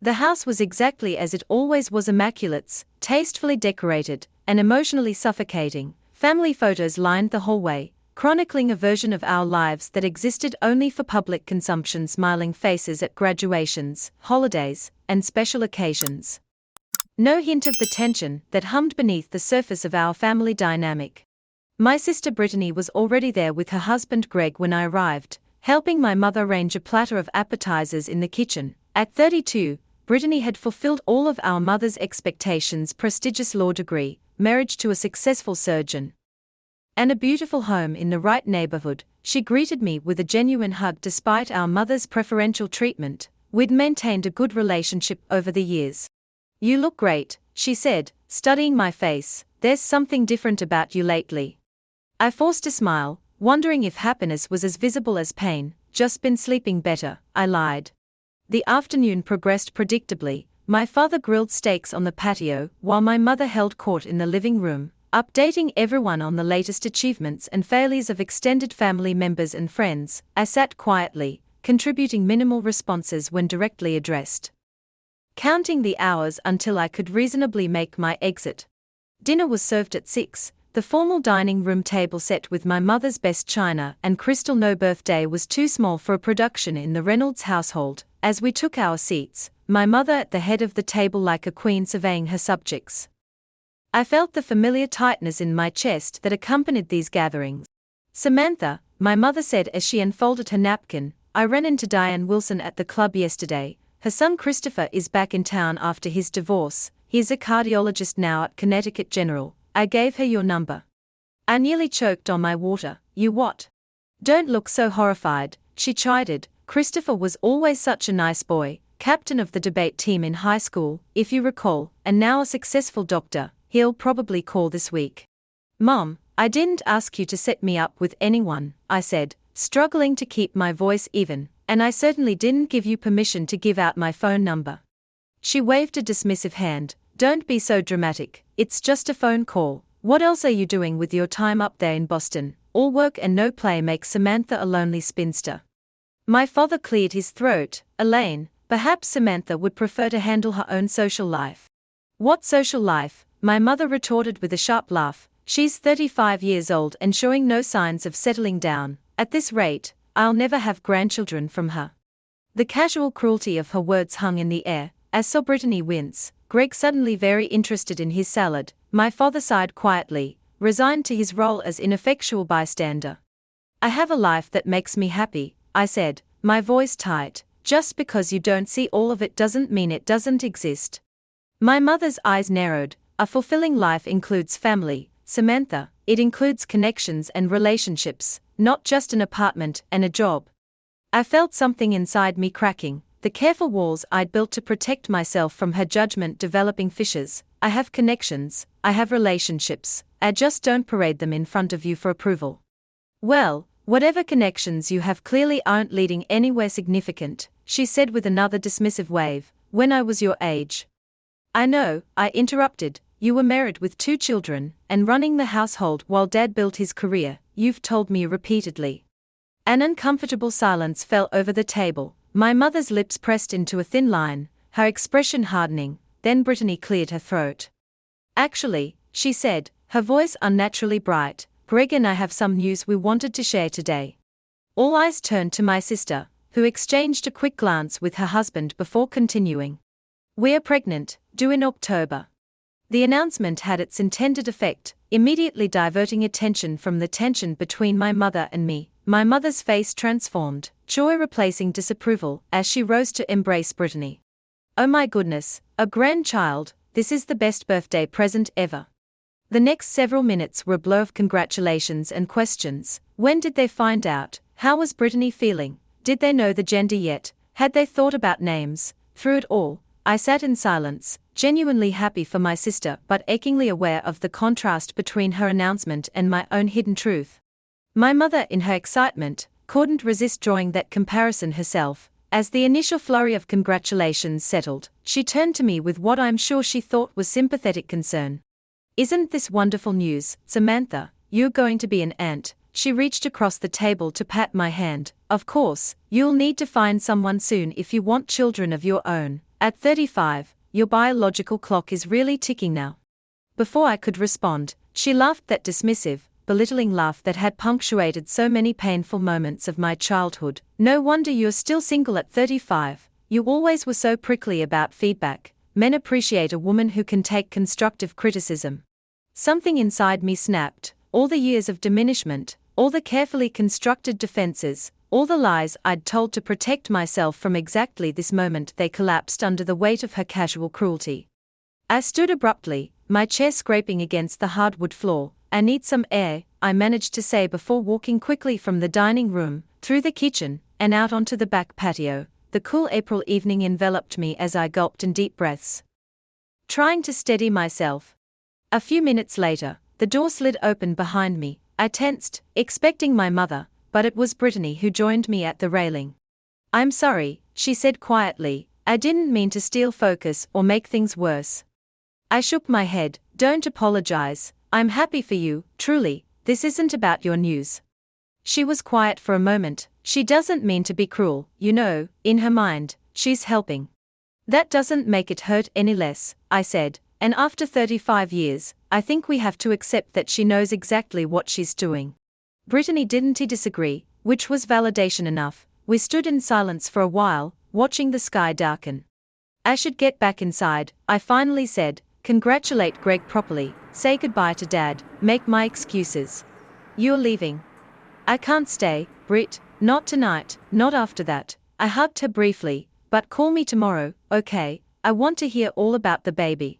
The house was exactly as it always was, immaculate, tastefully decorated, and emotionally suffocating. Family photos lined the hallway, chronicling a version of our lives that existed only for public consumption, smiling faces at graduations, holidays, and special occasions. No hint of the tension that hummed beneath the surface of our family dynamic. My sister Brittany was already there with her husband Greg when I arrived, helping my mother arrange a platter of appetizers in the kitchen. At 32, Brittany had fulfilled all of our mother's expectations: prestigious law degree, marriage to a successful surgeon, and a beautiful home in the right neighborhood. She greeted me with a genuine hug. Despite our mother's preferential treatment, we'd maintained a good relationship over the years. "You look great," she said, studying my face. "There's something different about you lately." I forced a smile, wondering if happiness was as visible as pain. "Just been sleeping better," I lied. The afternoon progressed predictably. My father grilled steaks on the patio, while my mother held court in the living room, updating everyone on the latest achievements and failures of extended family members and friends. I sat quietly, contributing minimal responses when directly addressed, counting the hours until I could reasonably make my exit. Dinner was served at 6, the formal dining room table set with my mother's best china and crystal. No birthday was too small for a production in the Reynolds household. As we took our seats, my mother at the head of the table like a queen surveying her subjects, I felt the familiar tightness in my chest that accompanied these gatherings. "Samantha," my mother said as she unfolded her napkin, "I ran into Diane Wilson at the club yesterday. Her son Christopher is back in town after his divorce. He's a cardiologist now at Connecticut General. I gave her your number." I nearly choked on my water. "You what?" "Don't look so horrified," she chided. "Christopher was always such a nice boy, captain of the debate team in high school, if you recall, and now a successful doctor. He'll probably call this week." "Mom, I didn't ask you to set me up with anyone," I said, struggling to keep my voice even, "and I certainly didn't give you permission to give out my phone number." She waved a dismissive hand. "Don't be so dramatic, it's just a phone call. What else are you doing with your time up there in Boston? All work and no play makes Samantha a lonely spinster." My father cleared his throat. "Elaine, perhaps Samantha would prefer to handle her own social life." "What social life?" my mother retorted with a sharp laugh. "She's 35 years old and showing no signs of settling down. At this rate, I'll never have grandchildren from her." The casual cruelty of her words hung in the air. I saw Brittany wince. Greg suddenly very interested in his salad. My father sighed quietly, resigned to his role as ineffectual bystander. "I have a life that makes me happy," I said, my voice tight. "Just because you don't see all of it doesn't mean it doesn't exist." My mother's eyes narrowed. "A fulfilling life includes family, Samantha. It includes connections and relationships, not just an apartment and a job." I felt something inside me cracking, the careful walls I'd built to protect myself from her judgment developing fissures. "I have connections, I have relationships, I just don't parade them in front of you for approval." "Well, whatever connections you have clearly aren't leading anywhere significant," she said with another dismissive wave. "When I was your age." "I know," I interrupted. "You were married with 2 children, and running the household while Dad built his career, you've told me repeatedly." An uncomfortable silence fell over the table. My mother's lips pressed into a thin line, her expression hardening. Then Brittany cleared her throat. "Actually," she said, her voice unnaturally bright, "Greg and I have some news we wanted to share today." All eyes turned to my sister, who exchanged a quick glance with her husband before continuing. "We're pregnant, due in October." The announcement had its intended effect, immediately diverting attention from the tension between my mother and me. My mother's face transformed, joy replacing disapproval, as she rose to embrace Brittany. "Oh my goodness, a grandchild, this is the best birthday present ever." The next several minutes were a blur of congratulations and questions. When did they find out? How was Brittany feeling? Did they know the gender yet? Had they thought about names? Through it all, I sat in silence, genuinely happy for my sister but achingly aware of the contrast between her announcement and my own hidden truth. My mother, in her excitement, couldn't resist drawing that comparison herself. As the initial flurry of congratulations settled, she turned to me with what I'm sure she thought was sympathetic concern. "Isn't this wonderful news, Samantha? You're going to be an aunt." She reached across the table to pat my hand. "Of course, you'll need to find someone soon if you want children of your own. At 35, your biological clock is really ticking now." Before I could respond, she laughed, that dismissive, belittling laugh that had punctuated so many painful moments of my childhood. "No wonder you're still single at 35. You always were so prickly about feedback. Men appreciate a woman who can take constructive criticism." Something inside me snapped. All the years of diminishment, all the carefully constructed defenses, all the lies I'd told to protect myself from exactly this moment, they collapsed under the weight of her casual cruelty. I stood abruptly, my chair scraping against the hardwood floor. "I need some air," I managed to say before walking quickly from the dining room, through the kitchen, and out onto the back patio. The cool April evening enveloped me as I gulped in deep breaths, trying to steady myself. A few minutes later, the door slid open behind me. I tensed, expecting my mother, but it was Brittany who joined me at the railing. "I'm sorry," she said quietly. "I didn't mean to steal focus or make things worse." I shook my head. "Don't apologize. I'm happy for you, truly. This isn't about your news." She was quiet for a moment. "She doesn't mean to be cruel, you know. In her mind, she's helping." "That doesn't make it hurt any less," I said, "and after 35 years, I think we have to accept that she knows exactly what she's doing." Brittany didn't disagree, which was validation enough. We stood in silence for a while, watching the sky darken. "I should get back inside," I finally said. "Congratulate Greg properly, say goodbye to Dad, make my excuses." "You're leaving?" "I can't stay, Brit, not tonight, not after that." I hugged her briefly. "But call me tomorrow, okay? I want to hear all about the baby."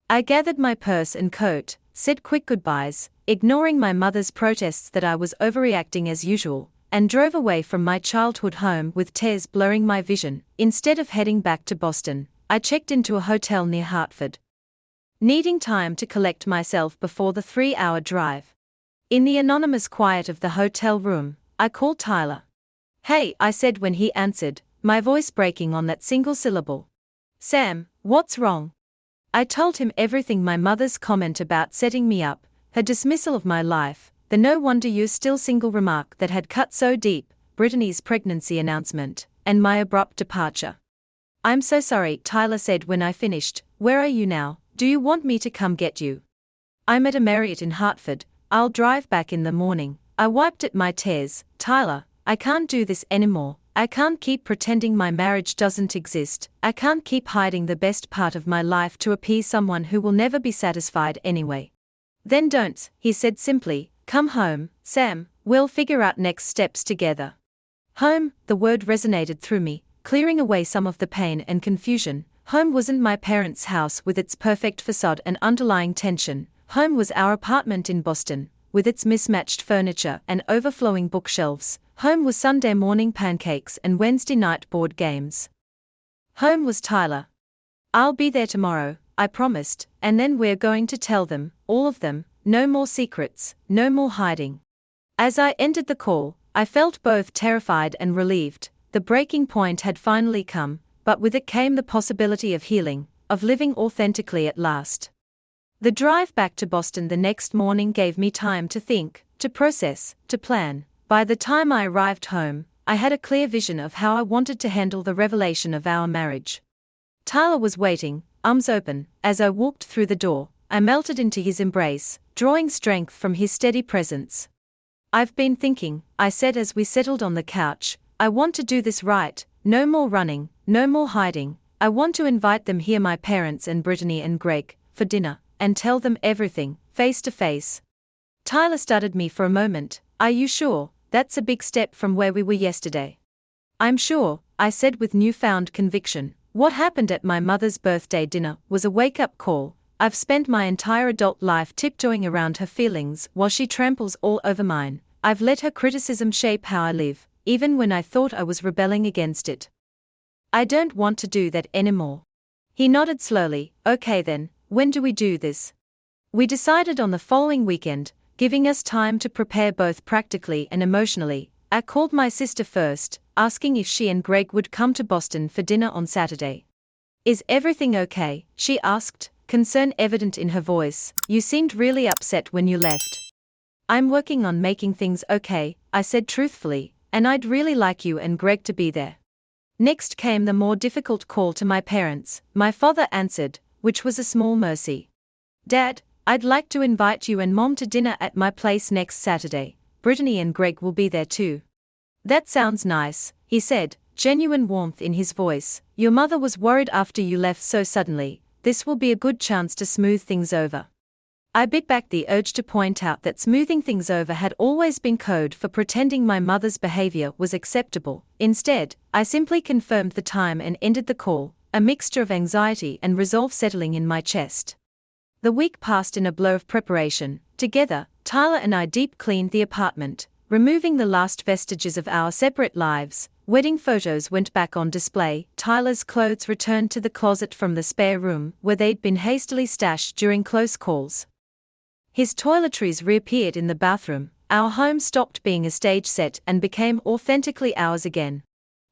I gathered my purse and coat, said quick goodbyes, ignoring my mother's protests that I was overreacting as usual, and drove away from my childhood home with tears blurring my vision. Instead of heading back to Boston, I checked into a hotel near Hartford, needing time to collect myself before the 3-hour drive. In the anonymous quiet of the hotel room, I called Tyler. "Hey," I said when he answered, my voice breaking on that single syllable. "Sam, what's wrong?" I told him everything: my mother's comment about setting me up, her dismissal of my life, the "no wonder you're still single" remark that had cut so deep, Brittany's pregnancy announcement, and my abrupt departure. "I'm so sorry," Tyler said when I finished. "Where are you now? Do you want me to come get you?" "I'm at a Marriott in Hartford. I'll drive back in the morning." I wiped at my tears. "Tyler, I can't do this anymore. I can't keep pretending my marriage doesn't exist. I can't keep hiding the best part of my life to appease someone who will never be satisfied anyway." "Then don't," he said simply. "Come home, Sam. We'll figure out next steps together." Home, the word resonated through me, clearing away some of the pain and confusion. Home wasn't my parents' house with its perfect facade and underlying tension. Home was our apartment in Boston, with its mismatched furniture and overflowing bookshelves. Home was Sunday morning pancakes and Wednesday night board games. Home was Tyler. "I'll be there tomorrow," I promised, "and then we're going to tell them, all of them, no more secrets, no more hiding." As I ended the call, I felt both terrified and relieved. The breaking point had finally come, but with it came the possibility of healing, of living authentically at last. The drive back to Boston the next morning gave me time to think, to process, to plan. By the time I arrived home, I had a clear vision of how I wanted to handle the revelation of our marriage. Tyler was waiting, arms open. As I walked through the door, I melted into his embrace, drawing strength from his steady presence. "I've been thinking," I said as we settled on the couch, "I want to do this right. No more running, no more hiding. I want to invite them here, my parents and Brittany and Greg, for dinner, and tell them everything, face to face." Tyler studied me for a moment. "Are you sure? That's a big step from where we were yesterday." "I'm sure," I said with newfound conviction. What happened at my mother's birthday dinner was a wake-up call. I've spent my entire adult life tiptoeing around her feelings while she tramples all over mine. I've let her criticism shape how I live, even when I thought I was rebelling against it. I don't want to do that anymore." He nodded slowly. "Okay then, when do we do this?" We decided on the following weekend, giving us time to prepare both practically and emotionally. I called my sister first. asking if she and Greg would come to Boston for dinner on Saturday. Is everything okay? She asked, concern evident in her voice. You seemed really upset when you left. I'm working on making things okay, I said truthfully, and I'd really like you and Greg to be there. Next came the more difficult call to my parents. My father answered, which was a small mercy. Dad, I'd like to invite you and Mom to dinner at my place next Saturday. Brittany and Greg will be there too. That sounds nice, he said, genuine warmth in his voice. Your mother was worried after you left so suddenly. This will be a good chance to smooth things over. I bit back the urge to point out that smoothing things over had always been code for pretending my mother's behavior was acceptable. Instead, I simply confirmed the time and ended the call, a mixture of anxiety and resolve settling in my chest. The week passed in a blur of preparation. Together, Tyler and I deep cleaned the apartment, removing the last vestiges of our separate lives. Wedding photos went back on display. Tyler's clothes returned to the closet from the spare room where they'd been hastily stashed during close calls. His toiletries reappeared in the bathroom. Our home stopped being a stage set and became authentically ours again.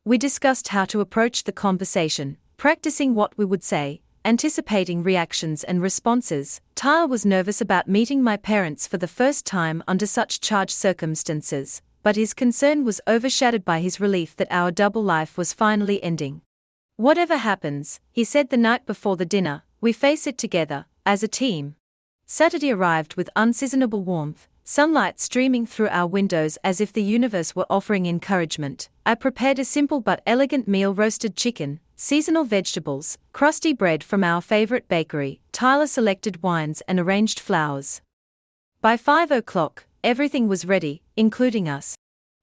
We discussed how to approach the conversation, practicing what we would say, anticipating reactions and responses. Tyler was nervous about meeting my parents for the first time under such charged circumstances, but his concern was overshadowed by his relief that our double life was finally ending. Whatever happens, he said the night before the dinner, we face it together, as a team. Saturday arrived with unseasonable warmth, sunlight streaming through our windows as if the universe were offering encouragement. I prepared a simple but elegant meal: roasted chicken, seasonal vegetables, crusty bread from our favorite bakery. Tyler selected wines and arranged flowers. By 5 o'clock, everything was ready, including us.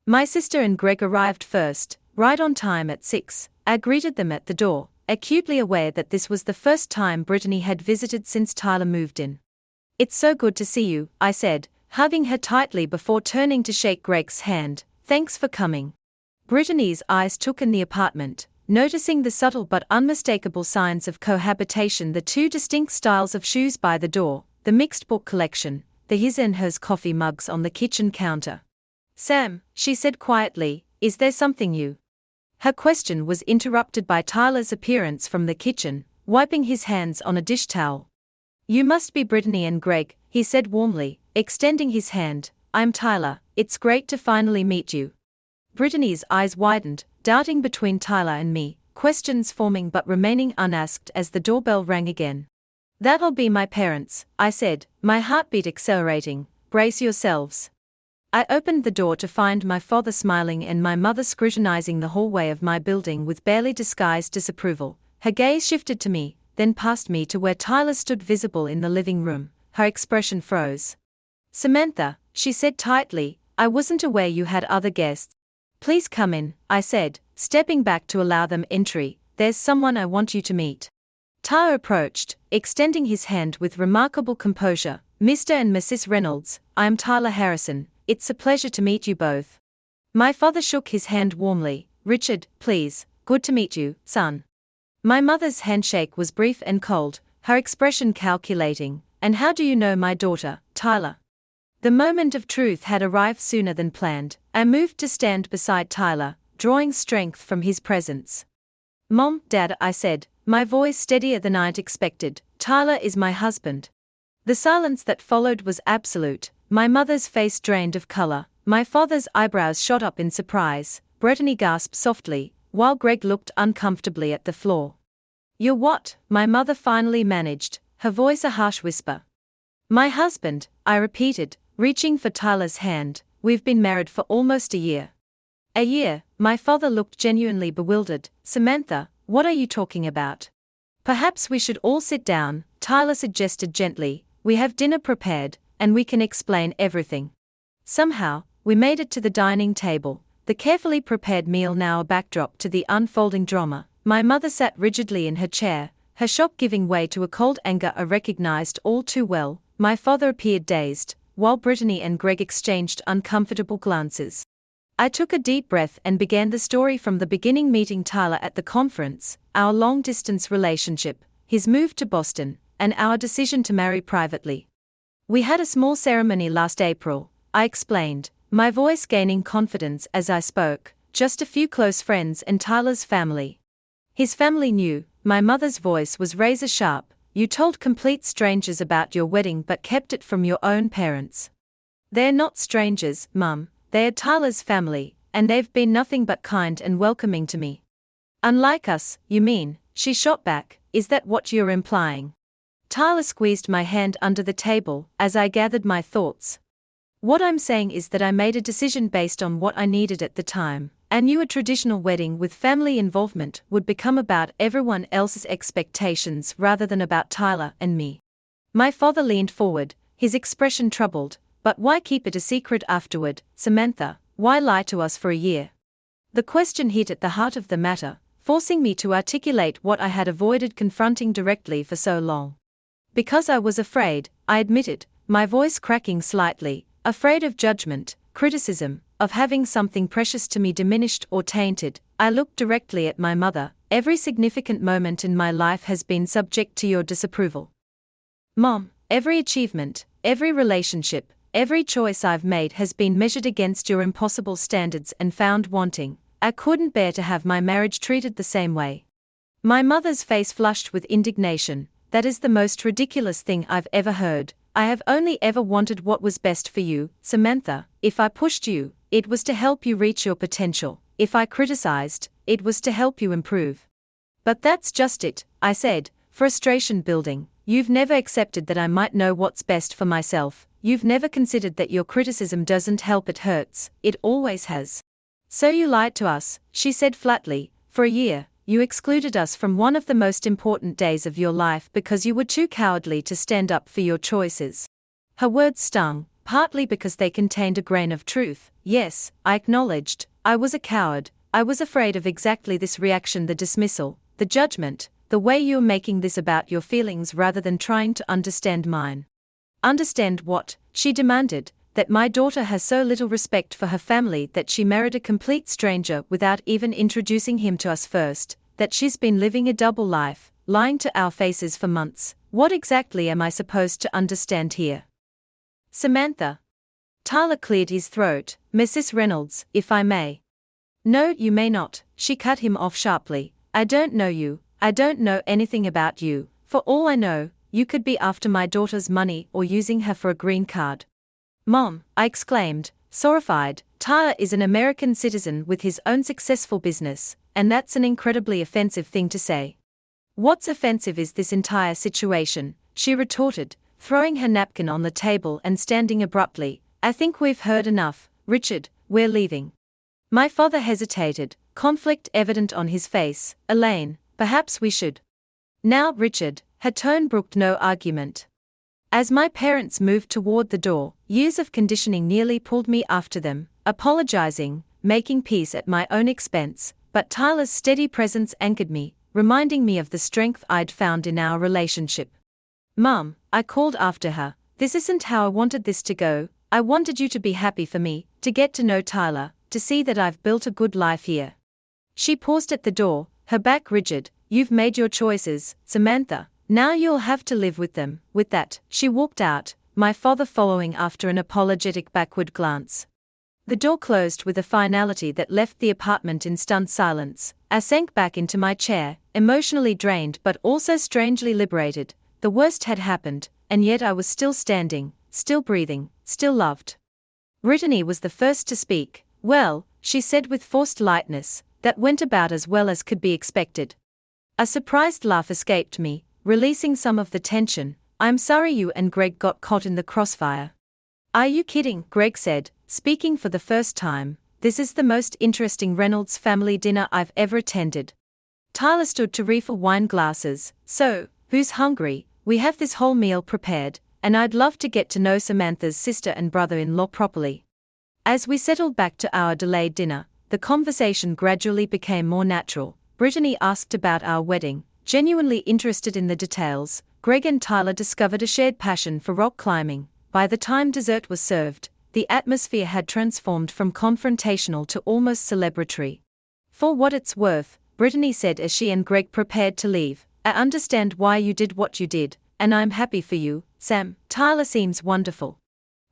My sister and Greg arrived first, right on time at 6. I greeted them at the door, acutely aware that this was the first time Brittany had visited since Tyler moved in. It's so good to see you, I said, hugging her tightly before turning to shake Greg's hand. Thanks for coming. Brittany's eyes took in the apartment, noticing the subtle but unmistakable signs of cohabitation: the two distinct styles of shoes by the door, the mixed book collection, the his and hers coffee mugs on the kitchen counter. Sam, she said quietly, is there something new? Her question was interrupted by Tyler's appearance from the kitchen, wiping his hands on a dish towel. You must be Brittany and Greg, he said warmly, extending his hand. I'm Tyler, it's great to finally meet you. Brittany's eyes widened, darting between Tyler and me, questions forming but remaining unasked as the doorbell rang again. That'll be my parents, I said, my heartbeat accelerating. Brace yourselves. I opened the door to find my father smiling and my mother scrutinizing the hallway of my building with barely disguised disapproval. Her gaze shifted to me, then past me to where Tyler stood visible in the living room. Her expression froze. Samantha, she said tightly, I wasn't aware you had other guests. Please come in, I said, stepping back to allow them entry. There's someone I want you to meet. Tyler approached, extending his hand with remarkable composure. Mr. and Mrs. Reynolds, I'm Tyler Harrison. It's a pleasure to meet you both. My father shook his hand warmly. Richard, please, good to meet you, son. My mother's handshake was brief and cold, her expression calculating. And how do you know my daughter, Tyler? The moment of truth had arrived sooner than planned. I moved to stand beside Tyler, drawing strength from his presence. Mom, Dad, I said, my voice steadier than I'd expected. Tyler is my husband. The silence that followed was absolute. My mother's face drained of color. My father's eyebrows shot up in surprise. Brittany gasped softly, while Greg looked uncomfortably at the floor. You're what? My mother finally managed, her voice a harsh whisper. My husband, I repeated, reaching for Tyler's hand. We've been married for almost a year. A year? My father looked genuinely bewildered. Samantha, what are you talking about? Perhaps we should all sit down, Tyler suggested gently. We have dinner prepared, and we can explain everything. Somehow, we made it to the dining table, the carefully prepared meal now a backdrop to the unfolding drama. My mother sat rigidly in her chair, her shock giving way to a cold anger I recognized all too well. My father appeared dazed, while Brittany and Greg exchanged uncomfortable glances. I took a deep breath and began the story from the beginning, meeting Tyler at the conference, our long-distance relationship, his move to Boston, and our decision to marry privately. We had a small ceremony last April, I explained, my voice gaining confidence as I spoke. just a few close friends and Tyler's family. His family knew. My mother's voice was razor sharp. You told complete strangers about your wedding but kept it from your own parents. They're not strangers, Mum, they're Tyler's family, and they've been nothing but kind and welcoming to me. Unlike us, you mean, she shot back, is that what you're implying? Tyler squeezed my hand under the table as I gathered my thoughts. What I'm saying is that I made a decision based on what I needed at the time. I knew a traditional wedding with family involvement would become about everyone else's expectations rather than about Tyler and me. My father leaned forward, his expression troubled. But why keep it a secret afterward, Samantha? Why lie to us for a year? The question hit at the heart of the matter, forcing me to articulate what I had avoided confronting directly for so long. Because I was afraid, I admitted, my voice cracking slightly, afraid of judgment, criticism, of having something precious to me diminished or tainted. I looked directly at my mother. Every significant moment in my life has been subject to your disapproval. Mom, every achievement, every relationship, every choice I've made has been measured against your impossible standards and found wanting. I couldn't bear to have my marriage treated the same way. My mother's face flushed with indignation. That is the most ridiculous thing I've ever heard. I have only ever wanted what was best for you, Samantha. If I pushed you, it was to help you reach your potential. If I criticized, it was to help you improve. But that's just it, I said, frustration building. You've never accepted that I might know what's best for myself. You've never considered that your criticism doesn't help, it hurts. It always has. So you lied to us, she said flatly. For a year, you excluded us from one of the most important days of your life because you were too cowardly to stand up for your choices. Her words stung, partly because they contained a grain of truth. Yes, I acknowledged, I was a coward. I was afraid of exactly this reaction, the dismissal, the judgment, the way you're making this about your feelings rather than trying to understand mine. Understand what? She demanded. That my daughter has so little respect for her family that she married a complete stranger without even introducing him to us first, that she's been living a double life, lying to our faces for months. What exactly am I supposed to understand here? Samantha. Tyler cleared his throat. Mrs. Reynolds, if I may. No, you may not, she cut him off sharply. I don't know you, I don't know anything about you. For all I know, you could be after my daughter's money or using her for a green card. Mom, I exclaimed, horrified. Tyler is an American citizen with his own successful business, and that's an incredibly offensive thing to say. What's offensive is this entire situation, she retorted, throwing her napkin on the table and standing abruptly. I think we've heard enough, Richard, we're leaving. My father hesitated, conflict evident on his face. Elaine, perhaps we should. Now, Richard, her tone brooked no argument. As my parents moved toward the door, years of conditioning nearly pulled me after them, apologizing, making peace at my own expense, but Tyler's steady presence anchored me, reminding me of the strength I'd found in our relationship. Mom, I called after her, this isn't how I wanted this to go. I wanted you to be happy for me, to get to know Tyler, to see that I've built a good life here. She paused at the door, her back rigid. You've made your choices, Samantha. Now you'll have to live with them. With that, she walked out, my father following after an apologetic backward glance. The door closed with a finality that left the apartment in stunned silence. I sank back into my chair, emotionally drained but also strangely liberated. The worst had happened, and yet I was still standing, still breathing, still loved. Brittany was the first to speak. Well, she said with forced lightness, that went about as well as could be expected. A surprised laugh escaped me, releasing some of the tension. I'm sorry you and Greg got caught in the crossfire. Are you kidding? Greg said, speaking for the first time. This is the most interesting Reynolds family dinner I've ever attended. Tyler stood to refill wine glasses. So, who's hungry? We have this whole meal prepared, and I'd love to get to know Samantha's sister and brother-in-law properly. As we settled back to our delayed dinner, the conversation gradually became more natural. Brittany asked about our wedding, genuinely interested in the details. Greg and Tyler discovered a shared passion for rock climbing. By the time dessert was served, the atmosphere had transformed from confrontational to almost celebratory. For what it's worth, Brittany said as she and Greg prepared to leave, I understand why you did what you did, and I'm happy for you, Sam. Tyler seems wonderful.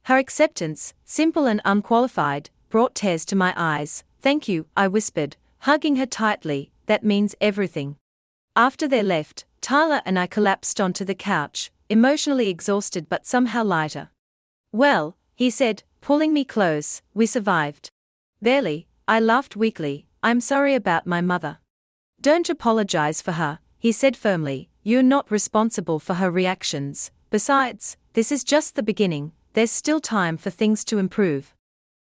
Her acceptance, simple and unqualified, brought tears to my eyes. Thank you, I whispered, hugging her tightly, that means everything. After they left, Tyler and I collapsed onto the couch, emotionally exhausted but somehow lighter. Well, he said, pulling me close, we survived. Barely, I laughed weakly, I'm sorry about my mother. Don't apologize for her, he said firmly, you're not responsible for her reactions, besides, this is just the beginning, there's still time for things to improve.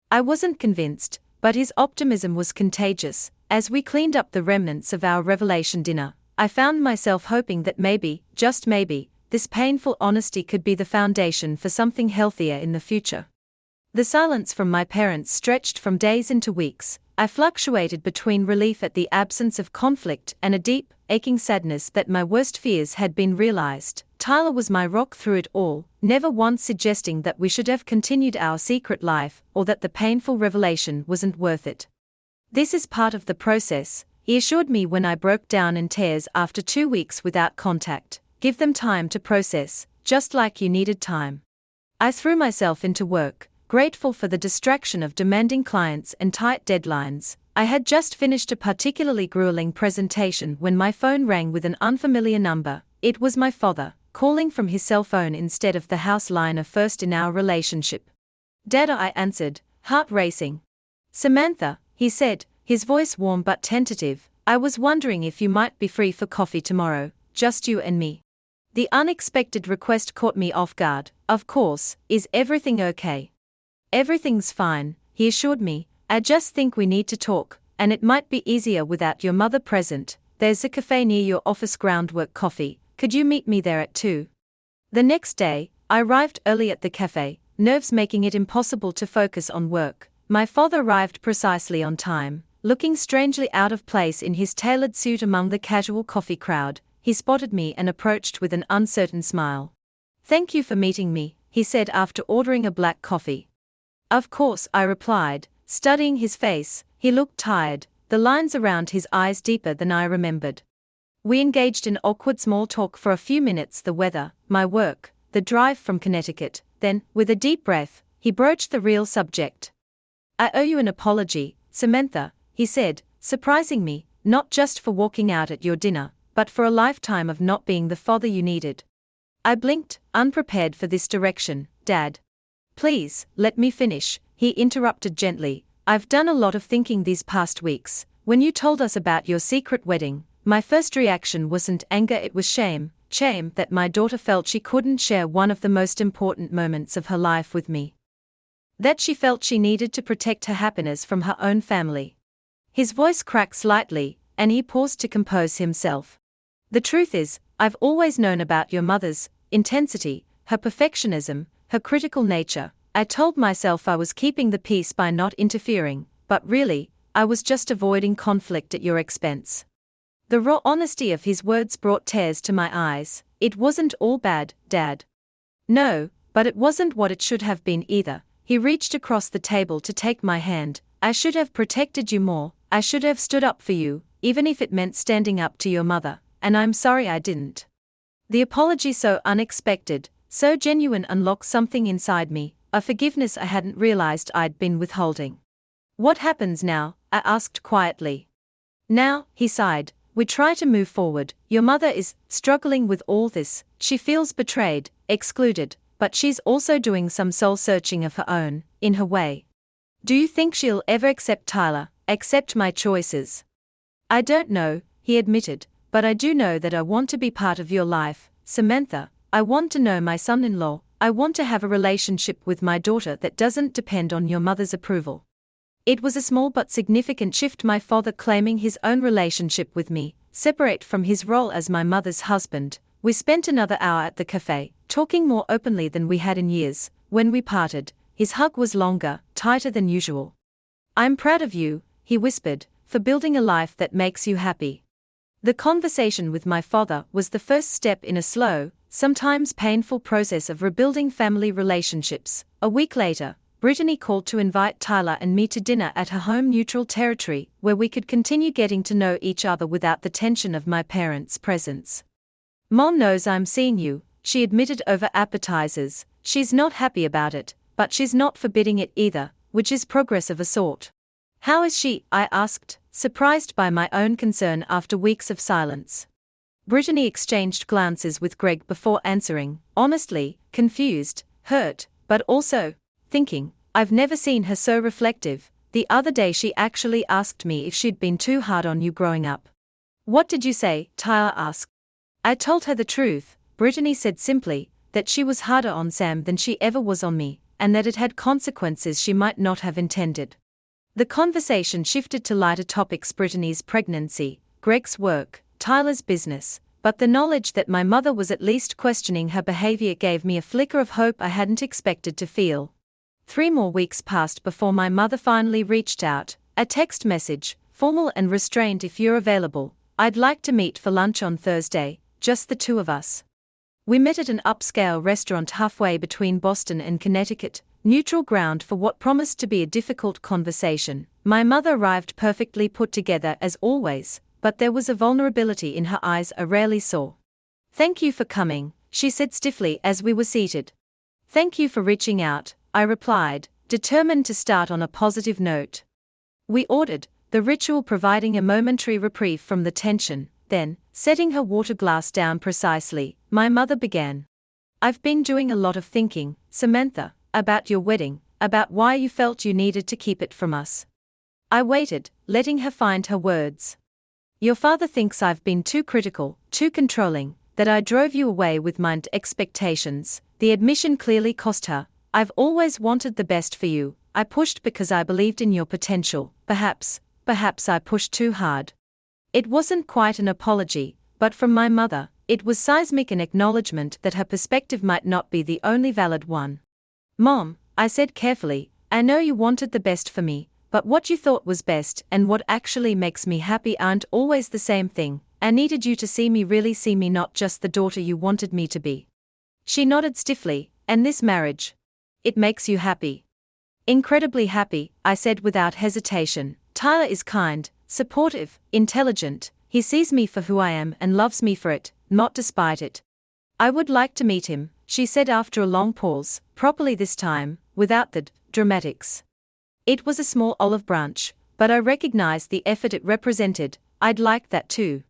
I wasn't convinced, but his optimism was contagious. As we cleaned up the remnants of our revelation dinner, I found myself hoping that maybe, just maybe, this painful honesty could be the foundation for something healthier in the future. The silence from my parents stretched from days into weeks. I fluctuated between relief at the absence of conflict and a deep, aching sadness that my worst fears had been realized. Tyler was my rock through it all, never once suggesting that we should have continued our secret life or that the painful revelation wasn't worth it. This is part of the process, he assured me when I broke down in tears after 2 weeks without contact. Give them time to process, just like you needed time. I threw myself into work, grateful for the distraction of demanding clients and tight deadlines. I had just finished a particularly grueling presentation when my phone rang with an unfamiliar number. It was my father, calling from his cell phone instead of the house line, a first in our relationship. Dad, I answered, heart racing. Samantha, he said, his voice warm but tentative, I was wondering if you might be free for coffee tomorrow, just you and me. The unexpected request caught me off guard. Of course, is everything okay? Everything's fine, he assured me, I just think we need to talk, and it might be easier without your mother present. There's a cafe near your office, Groundwork Coffee, could you meet me there at 2? The next day, I arrived early at the cafe, nerves making it impossible to focus on work. My father arrived precisely on time, looking strangely out of place in his tailored suit among the casual coffee crowd. He spotted me and approached with an uncertain smile. Thank you for meeting me, he said after ordering a black coffee. Of course, I replied, studying his face. He looked tired, the lines around his eyes deeper than I remembered. We engaged in awkward small talk for a few minutes, the weather, my work, the drive from Connecticut. Then, with a deep breath, he broached the real subject. I owe you an apology, Samantha, he said, surprising me, not just for walking out at your dinner, but for a lifetime of not being the father you needed. I blinked, unprepared for this direction. Dad. Please, let me finish, he interrupted gently. I've done a lot of thinking these past weeks. When you told us about your secret wedding, my first reaction wasn't anger, it was shame. Shame that my daughter felt she couldn't share one of the most important moments of her life with me. That she felt she needed to protect her happiness from her own family. His voice cracked slightly, and he paused to compose himself. The truth is, I've always known about your mother's intensity, her perfectionism, her critical nature. I told myself I was keeping the peace by not interfering, but really, I was just avoiding conflict at your expense. The raw honesty of his words brought tears to my eyes. It wasn't all bad, Dad. No, but it wasn't what it should have been either. He reached across the table to take my hand. I should have protected you more, I should have stood up for you, even if it meant standing up to your mother, and I'm sorry I didn't. The apology, so unexpected, so genuine, unlocked something inside me, a forgiveness I hadn't realized I'd been withholding. What happens now? I asked quietly. Now, he sighed, we try to move forward. Your mother is struggling with all this. She feels betrayed, excluded, but she's also doing some soul-searching of her own, in her way. Do you think she'll ever accept Tyler, accept my choices? I don't know, he admitted, but I do know that I want to be part of your life, Samantha. I want to know my son-in-law. I want to have a relationship with my daughter that doesn't depend on your mother's approval. It was a small but significant shift, my father claiming his own relationship with me, separate from his role as my mother's husband. We spent another hour at the cafe, talking more openly than we had in years. When we parted, his hug was longer, tighter than usual. I'm proud of you, he whispered, for building a life that makes you happy. The conversation with my father was the first step in a slow, sometimes painful process of rebuilding family relationships. A week later, Brittany called to invite Tyler and me to dinner at her home, neutral territory, where we could continue getting to know each other without the tension of my parents' presence. Mom knows I'm seeing you, she admitted over appetizers. She's not happy about it, but she's not forbidding it either, which is progress of a sort. How is she? I asked, surprised by my own concern after weeks of silence. Brittany exchanged glances with Greg before answering, honestly, confused, hurt, but also thinking. I've never seen her so reflective. The other day she actually asked me if she'd been too hard on you growing up. What did you say? Tyler asked. I told her the truth, Brittany said simply, that she was harder on Sam than she ever was on me, and that it had consequences she might not have intended. The conversation shifted to lighter topics: Brittany's pregnancy, Greg's work, Tyler's business, but the knowledge that my mother was at least questioning her behavior gave me a flicker of hope I hadn't expected to feel. 3 more weeks passed before my mother finally reached out, a text message, formal and restrained: if you're available, I'd like to meet for lunch on Thursday, just the two of us. We met at an upscale restaurant halfway between Boston and Connecticut, neutral ground for what promised to be a difficult conversation. My mother arrived perfectly put together as always, but there was a vulnerability in her eyes I rarely saw. Thank you for coming, she said stiffly as we were seated. Thank you for reaching out, I replied, determined to start on a positive note. We ordered, the ritual providing a momentary reprieve from the tension. Then, setting her water glass down precisely, my mother began. I've been doing a lot of thinking, Samantha, about your wedding, about why you felt you needed to keep it from us. I waited, letting her find her words. Your father thinks I've been too critical, too controlling, that I drove you away with my expectations. The admission clearly cost her. I've always wanted the best for you. I pushed because I believed in your potential. Perhaps I pushed too hard. It wasn't quite an apology, but from my mother, it was seismic, an acknowledgement that her perspective might not be the only valid one. Mom, I said carefully, I know you wanted the best for me, but what you thought was best and what actually makes me happy aren't always the same thing. I needed you to see me, really see me, not just the daughter you wanted me to be. She nodded stiffly. And this marriage? It makes you happy? Incredibly happy, I said without hesitation. Tyler is kind, supportive, intelligent. He sees me for who I am and loves me for it, not despite it. I would like to meet him, she said after a long pause, properly this time, without the dramatics. It was a small olive branch, but I recognized the effort it represented. I'd like that too.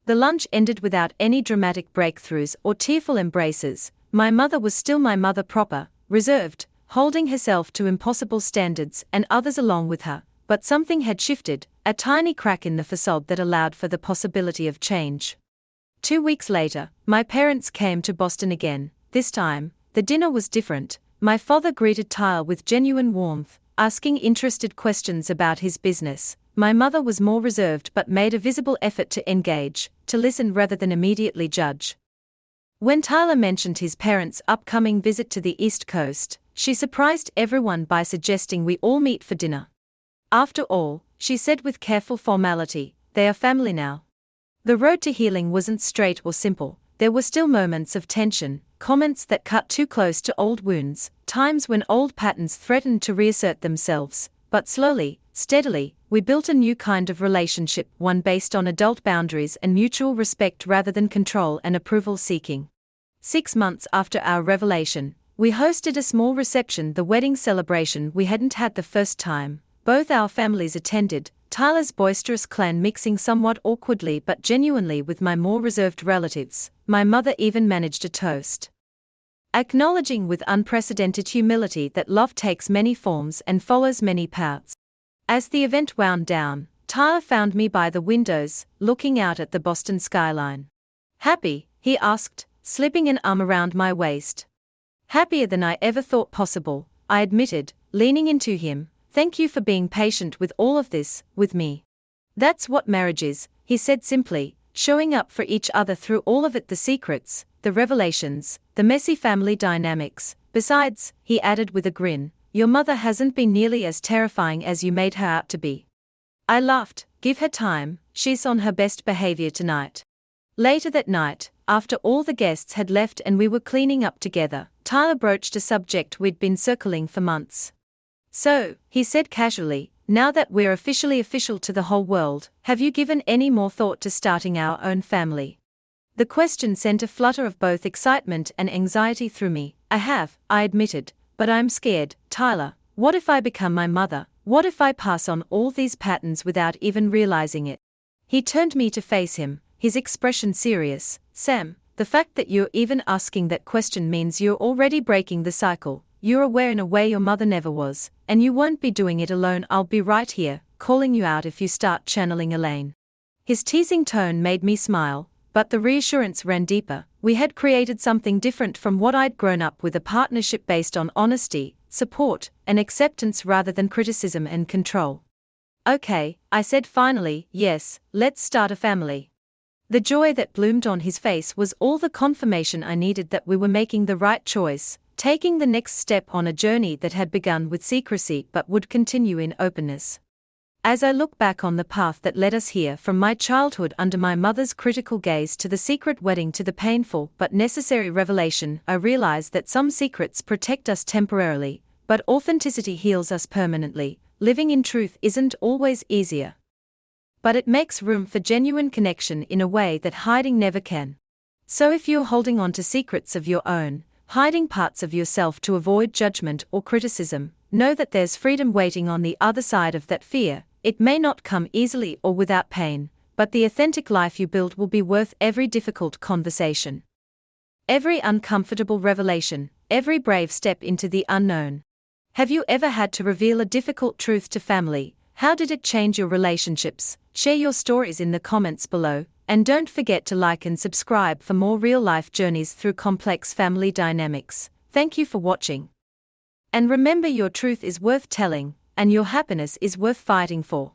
The lunch ended without any dramatic breakthroughs or tearful embraces. My mother was still my mother proper, reserved, holding herself to impossible standards and others along with her, but something had shifted, a tiny crack in the facade that allowed for the possibility of change. 2 weeks later, my parents came to Boston again. This time, the dinner was different. My father greeted Tyler with genuine warmth, asking interested questions about his business. My mother was more reserved but made a visible effort to engage, to listen rather than immediately judge. When Tyler mentioned his parents' upcoming visit to the East Coast, she surprised everyone by suggesting we all meet for dinner. After all, she said with careful formality, they are family now. The road to healing wasn't straight or simple. There were still moments of tension, comments that cut too close to old wounds, times when old patterns threatened to reassert themselves, but slowly, steadily, we built a new kind of relationship, one based on adult boundaries and mutual respect rather than control and approval seeking. 6 months after our revelation, we hosted a small reception, the wedding celebration we hadn't had the first time. Both our families attended, Tyler's boisterous clan mixing somewhat awkwardly but genuinely with my more reserved relatives. My mother even managed a toast, acknowledging with unprecedented humility that love takes many forms and follows many paths. As the event wound down, Tyler found me by the windows, looking out at the Boston skyline. Happy? He asked, slipping an arm around my waist. Happier than I ever thought possible, I admitted, leaning into him. Thank you for being patient with all of this, with me. That's what marriage is, he said simply, showing up for each other through all of it, the secrets, the revelations, the messy family dynamics. Besides, he added with a grin, your mother hasn't been nearly as terrifying as you made her out to be. I laughed. Give her time, she's on her best behavior tonight. Later that night, after all the guests had left and we were cleaning up together, Tyler broached a subject we'd been circling for months. So, he said casually, now that we're officially official to the whole world, have you given any more thought to starting our own family? The question sent a flutter of both excitement and anxiety through me. I have, I admitted, but I'm scared, Tyler. What if I become my mother? What if I pass on all these patterns without even realizing it? He turned me to face him, his expression serious. Sam, the fact that you're even asking that question means you're already breaking the cycle. You're aware in a way your mother never was, and you won't be doing it alone. I'll be right here, calling you out if you start channeling Elaine. His teasing tone made me smile, but the reassurance ran deeper. We had created something different from what I'd grown up with, a partnership based on honesty, support, and acceptance rather than criticism and control. Okay, I said finally, yes, let's start a family. The joy that bloomed on his face was all the confirmation I needed that we were making the right choice, taking the next step on a journey that had begun with secrecy but would continue in openness. As I look back on the path that led us here, from my childhood under my mother's critical gaze to the secret wedding to the painful but necessary revelation, I realize that some secrets protect us temporarily, but authenticity heals us permanently. Living in truth isn't always easier, but it makes room for genuine connection in a way that hiding never can. So if you're holding on to secrets of your own, hiding parts of yourself to avoid judgment or criticism, know that there's freedom waiting on the other side of that fear. It may not come easily or without pain, but the authentic life you build will be worth every difficult conversation, every uncomfortable revelation, every brave step into the unknown. Have you ever had to reveal a difficult truth to family? How did it change your relationships? Share your stories in the comments below, and don't forget to like and subscribe for more real-life journeys through complex family dynamics. Thank you for watching. And remember, your truth is worth telling, and your happiness is worth fighting for.